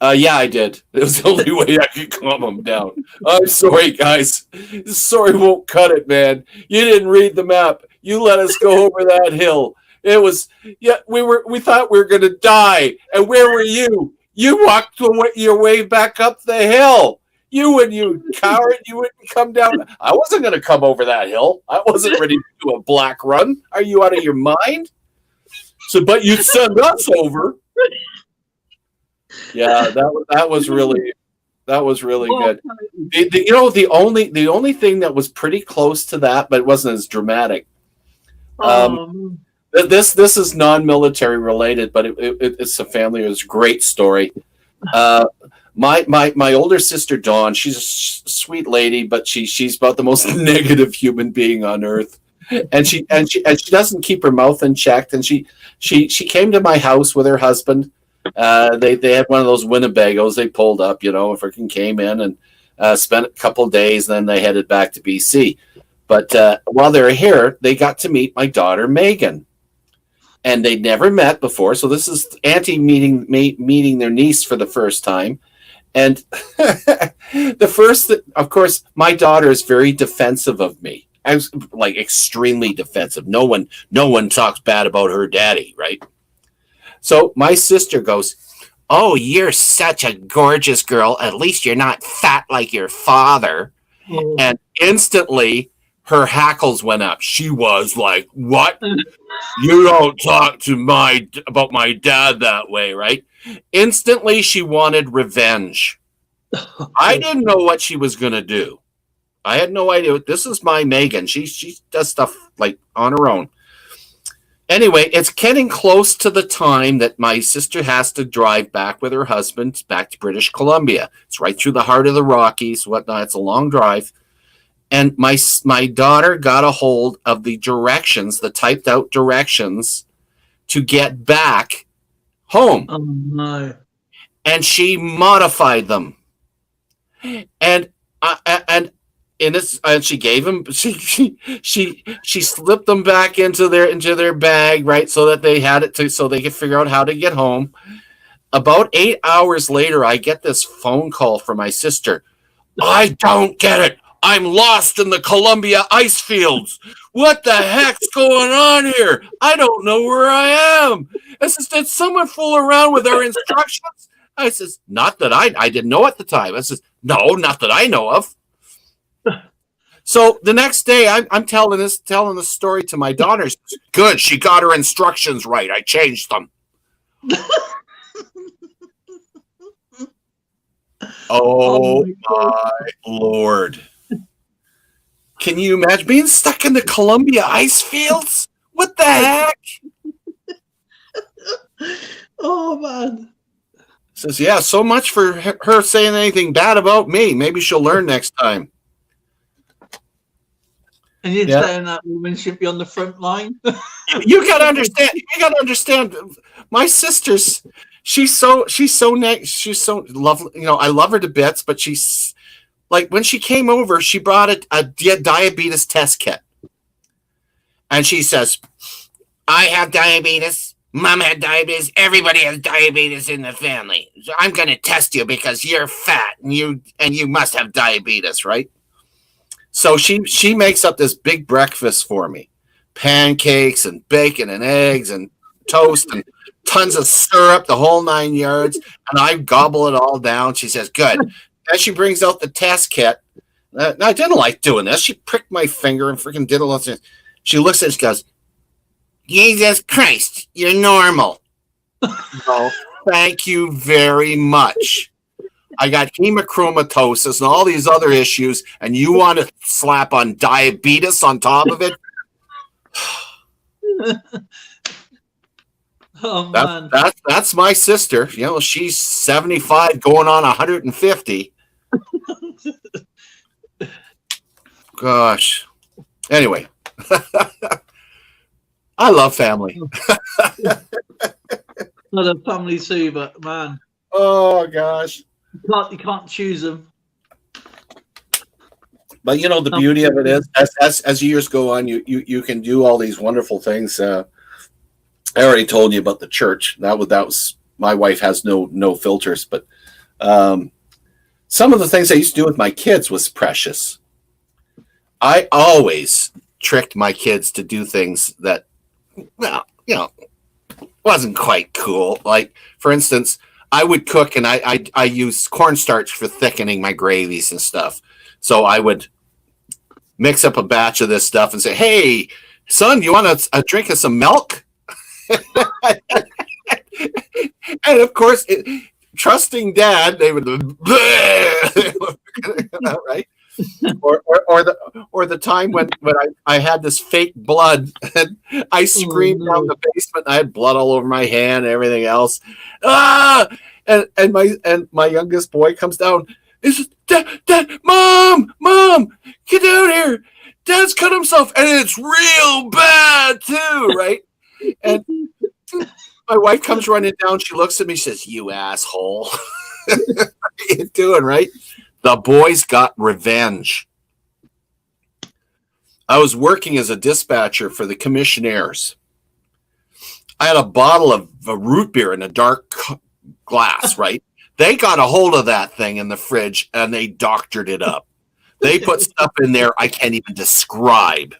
Yeah, I did. It was the only way I could calm them down. I'm sorry, guys. Sorry won't cut it, man. You didn't read the map. You let us go over that hill. It was, we thought we were going to die. And where were you? You walked your way back up the hill. You coward, you wouldn't come down. I wasn't going to come over that hill. I wasn't ready to do a black run. Are you out of your mind? But you sent us over. Yeah, that was really good. The only thing that was pretty close to that, but it wasn't as dramatic. This is non-military related, but it's a family. It was a great story. My older sister Dawn, she's a sweet lady, but she's about the most negative human being on earth, and she doesn't keep her mouth in check. And she came to my house with her husband. They had one of those Winnebagos. They pulled up, freaking came in and spent a couple of days. And then they headed back to BC. But while they were here, they got to meet my daughter Megan, and they'd never met before. So this is Auntie meeting their niece for the first time. And of course, my daughter is very defensive of me. I was like extremely defensive. No one talks bad about her daddy, right? So my sister goes, "Oh, you're such a gorgeous girl. At least you're not fat like your father." Mm. And instantly her hackles went up. She was like, "What? You don't talk to about my dad that way, right?" Instantly she wanted revenge. I didn't know what she was going to do. I had no idea. This is my Megan. She does stuff like on her own. Anyway, it's getting close to the time that my sister has to drive back with her husband back to British Columbia. It's right through the heart of the Rockies, whatnot. It's a long drive. And my daughter got a hold of the directions, the typed out directions to get back home. Oh, no. And she modified them. And she gave them. She slipped them back into their bag, right, so that they had it so they could figure out how to get home. About 8 hours later, I get this phone call from my sister. "I don't get it. I'm lost in the Columbia ice fields. What the heck's going on here? I don't know where I am." I says, "Did someone fool around with our instructions?" I says, "Not that I didn't know at the time." I says, "No, not that I know of." So the next day, I'm telling this story to my daughters. "Good, she got her instructions right. I changed them." Oh my Lord. Can you imagine being stuck in the Columbia ice fields? What the heck? Oh, man. Says, yeah, so much for her saying anything bad about me. Maybe she'll learn next time. And you're saying that woman should be on the front line? You got to understand. My sister's, she's so lovely. I love her to bits, but she's like, when she came over, she brought a diabetes test kit. And she says, "I have diabetes. Mom had diabetes. Everybody has diabetes in the family. So I'm going to test you because you're fat and you must have diabetes, right?" So she makes up this big breakfast for me. Pancakes and bacon and eggs and toast and tons of syrup, the whole 9 yards. And I gobble it all down. She says, "Good." Then she brings out the test kit. I didn't like doing this. She pricked my finger and freaking did a lot of. She looks at it and she goes, "Jesus Christ, you're normal." "No, thank you very much. I got hemochromatosis and all these other issues, and you want to slap on diabetes on top of it? Oh man. That's my sister. You know, she's 75 going on 150. Gosh. Anyway. I love family. Not a family too, but man. Oh gosh. You can't choose them. But you know, the beauty of it is, as years go on, you can do all these wonderful things. I already told you about the church. That was my wife has no filters, but some of the things I used to do with my kids was precious. I always tricked my kids to do things that, well, you know, wasn't quite cool. Like, for instance, I would cook and I used cornstarch for thickening my gravies and stuff. So I would mix up a batch of this stuff and say, "Hey, son, you want a drink of some milk?" And of course, trusting dad, they would, right? Or the time when I had this fake blood and I screamed down the basement and I had blood all over my hand and everything else. And my youngest boy comes down. Is Dad, Mom, get down here. Dad's cut himself and it's real bad too, right? And my wife comes running down. She looks at me, says, "You asshole." What are you doing, right? The boys got revenge. I was working as a dispatcher for the commissionaires. I had a bottle of root beer in a dark glass, right? They got a hold of that thing in the fridge and they doctored it up. They put stuff in there I can't even describe.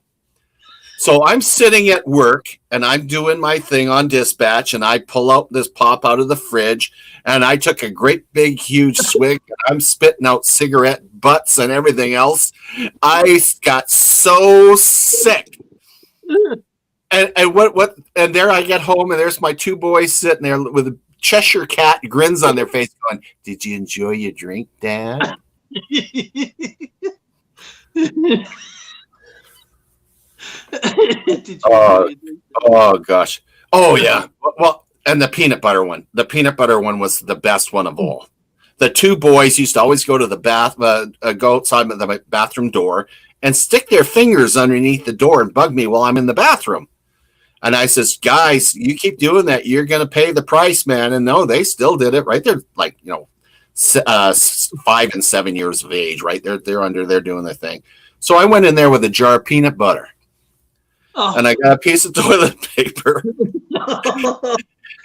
So I'm sitting at work and I'm doing my thing on dispatch and I pull out this pop out of the fridge and I took a great big huge swig and I'm spitting out cigarette butts and everything else. I got so sick. And what and there I get home and there's my two boys sitting there with a Cheshire cat grins on their face going, "Did you enjoy your drink, Dad?" Oh gosh. Oh yeah. Well, and the peanut butter one. The peanut butter one was the best one of all. The two boys used to always go to the go outside the bathroom door and stick their fingers underneath the door and bug me while I'm in the bathroom. And I says, "Guys, you keep doing that, you're going to pay the price, man." And no, they still did it, right? They're like, 5 and 7 years of age, right? They're doing their thing. So I went in there with a jar of peanut butter. Oh. And I got a piece of toilet paper.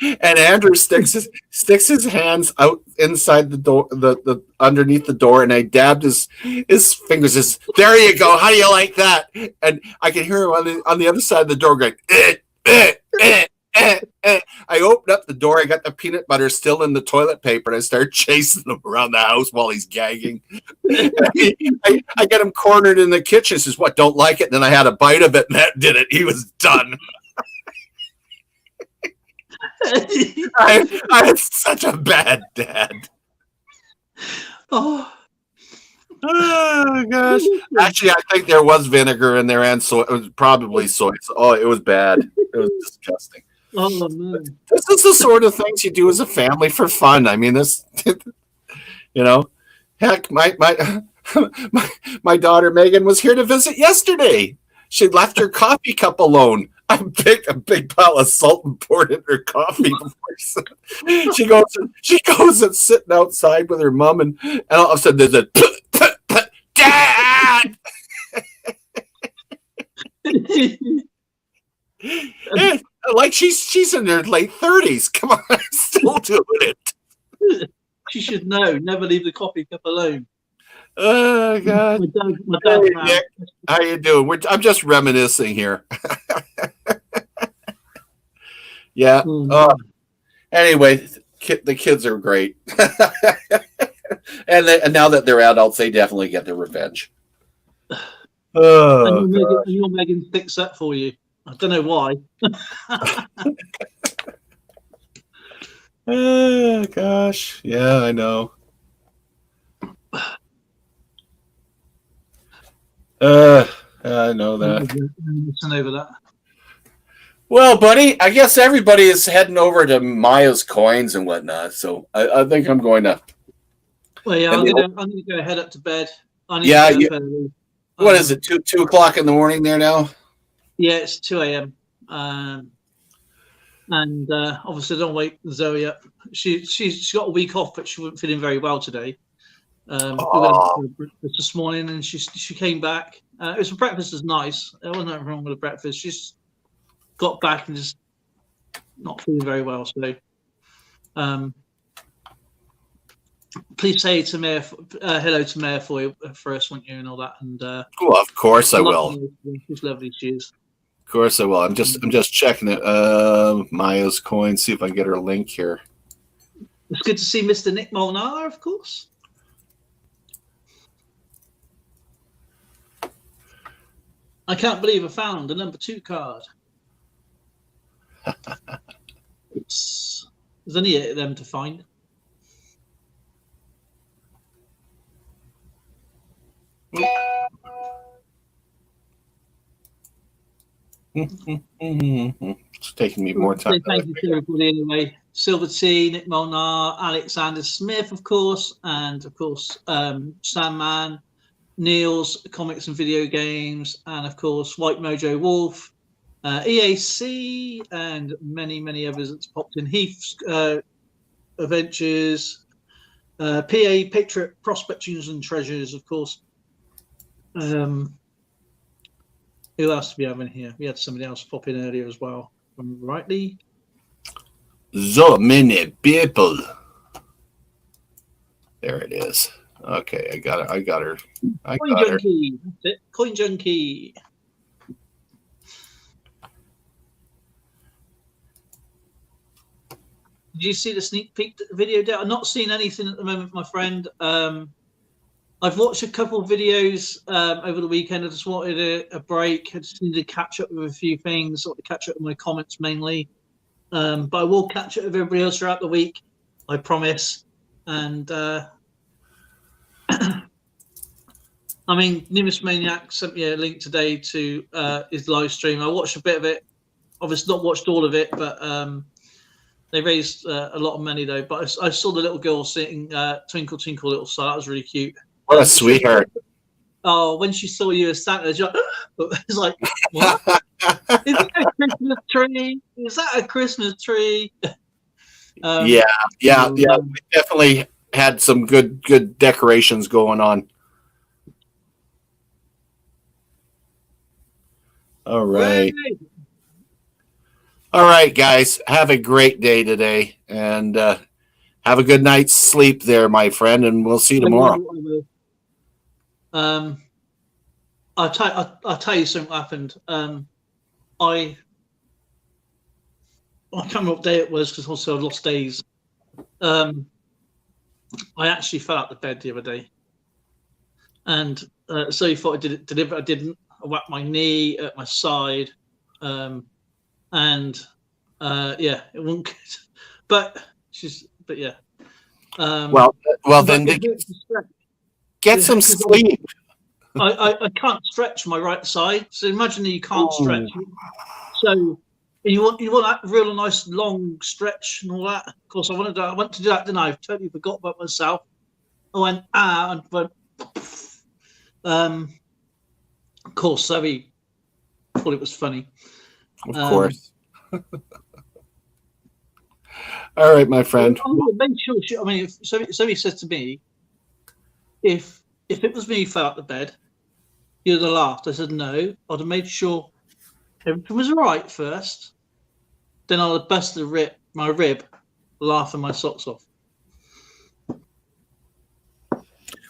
And Andrew sticks his hands out inside the door, the underneath the door, and I dabbed his fingers. Says, "There you go. How do you like that?" And I can hear him on the other side of the door going, I opened up the door. I got the peanut butter still in the toilet paper, and I started chasing him around the house while he's gagging. I get him cornered in the kitchen. Says, "What? Don't like it?" And then I had a bite of it, and that did it. He was done. I had such a bad dad. Oh gosh! Actually, I think there was vinegar in there, and so it was probably soy. Oh, it was bad. It was disgusting. Oh man! This is the sort of things you do as a family for fun. I mean, this, heck, my daughter Megan was here to visit yesterday. She left her coffee cup alone. I picked a big pile of salt and poured it in her coffee before she goes and sitting outside with her mom, and all of a sudden there's a Dad. Like she's in her late 30s. Come on, I'm still doing it. She should know. Never leave the coffee cup alone. Oh God! My dad, hey, Nick, how you doing? I'm just reminiscing here. Yeah. Anyway, the kids are great, and now that they're adults, they definitely get their revenge. And your Megan sticks up for you. I don't know why. Oh gosh, yeah, I know. I know that. Listen over that. Well, buddy, I guess everybody is heading over to Maya's coins and whatnot. So I think I'm going to. Well, yeah, I mean, I'm gonna go head up to bed. I need yeah, to get up early. what is it? 2 o'clock in the morning there now? Yeah, it's 2 a.m. And obviously, I don't wake Zoe up. She's got a week off, but she wasn't feeling very well today. We went out for breakfast this morning, and she came back. It was breakfast was nice. There wasn't nothing wrong with the breakfast. She's got back and just not feeling very well. So, please say to Mare, hello to Mare for us, won't you, and all that. And well, of course I will. She's lovely. She is. Of course I will. I'm just checking it. Maya's coin. See if I can get her link here. It's good to see Mr. Nick Molnar, of course. I can't believe I found the number 2 card. Oops. There's only 8 of them to find. It's taking me more time. Thank you to everybody anyway. Silver T, Nick Molnar, Alexander Smith, of course, and of course Sandman, Niels, Comics and Video Games, and of course White Mojo Wolf, EAC, and many others that's popped in. Heath's Adventures, PA Picture Prospections and Treasures, of course. Who else do we have in here? We had somebody else pop in earlier as well, if I remember rightly. So many people. There it is. Okay, I got her. Coin Junkie. That's it. Coin Junkie. Did you see the sneak peek video? I've not seen anything at the moment, my friend. I've watched a couple of videos over the weekend. I just wanted a break. I just needed to catch up with a few things, sort of catch up with my comments mainly. But I will catch up with everybody else throughout the week, I promise. And I mean, Numismaniac sent me a link today to his live stream. I watched a bit of it. Obviously, not watched all of it, but they raised a lot of money though. But I saw the little girl singing "Twinkle Twinkle Little Star." That was really cute. What a sweetheart! Oh, when she saw you as Santa, it's like, what? Is that a Christmas tree? Is that a Christmas tree? Yeah. We definitely had some good decorations going on. All right. All right, guys. Have a great day today, and have a good night's sleep there, my friend, and we'll see you tomorrow. I'll tell you something happened. I can't remember what day it was because also I lost days. I actually fell out of bed the other day, and so you thought I did it deliberate. I didn't. I whacked my knee at my side, and yeah, it wasn't good. But yeah. Well, then get some sleep. I can't stretch my right side, so imagine that you can't stretch. So you want that real nice long stretch and all that. Of course, I went to do that, didn't I? I totally forgot about myself. I went and went. Of course, Zoe thought it was funny. Of course. All right, my friend. Make sure I mean, if Zoe says to me, if it was me who fell out the bed, you'd have laughed. I said no. I'd have made sure everything was all right first. Then I'd have busted my rib, laughing my socks off.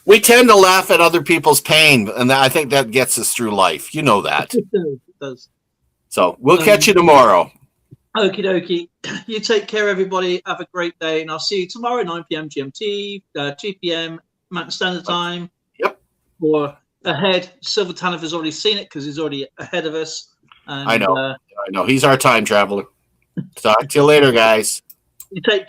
We tend to laugh at other people's pain, and I think that gets us through life. You know that. It does. So we'll catch you tomorrow. Okie dokie. You take care, everybody. Have a great day, and I'll see you tomorrow, 9 p.m. GMT, 2 p.m. Mountain Standard Time. Yep. Or ahead. Silver Tanner has already seen it because he's already ahead of us. And, I know. He's our time traveler. Talk to you later, guys. You take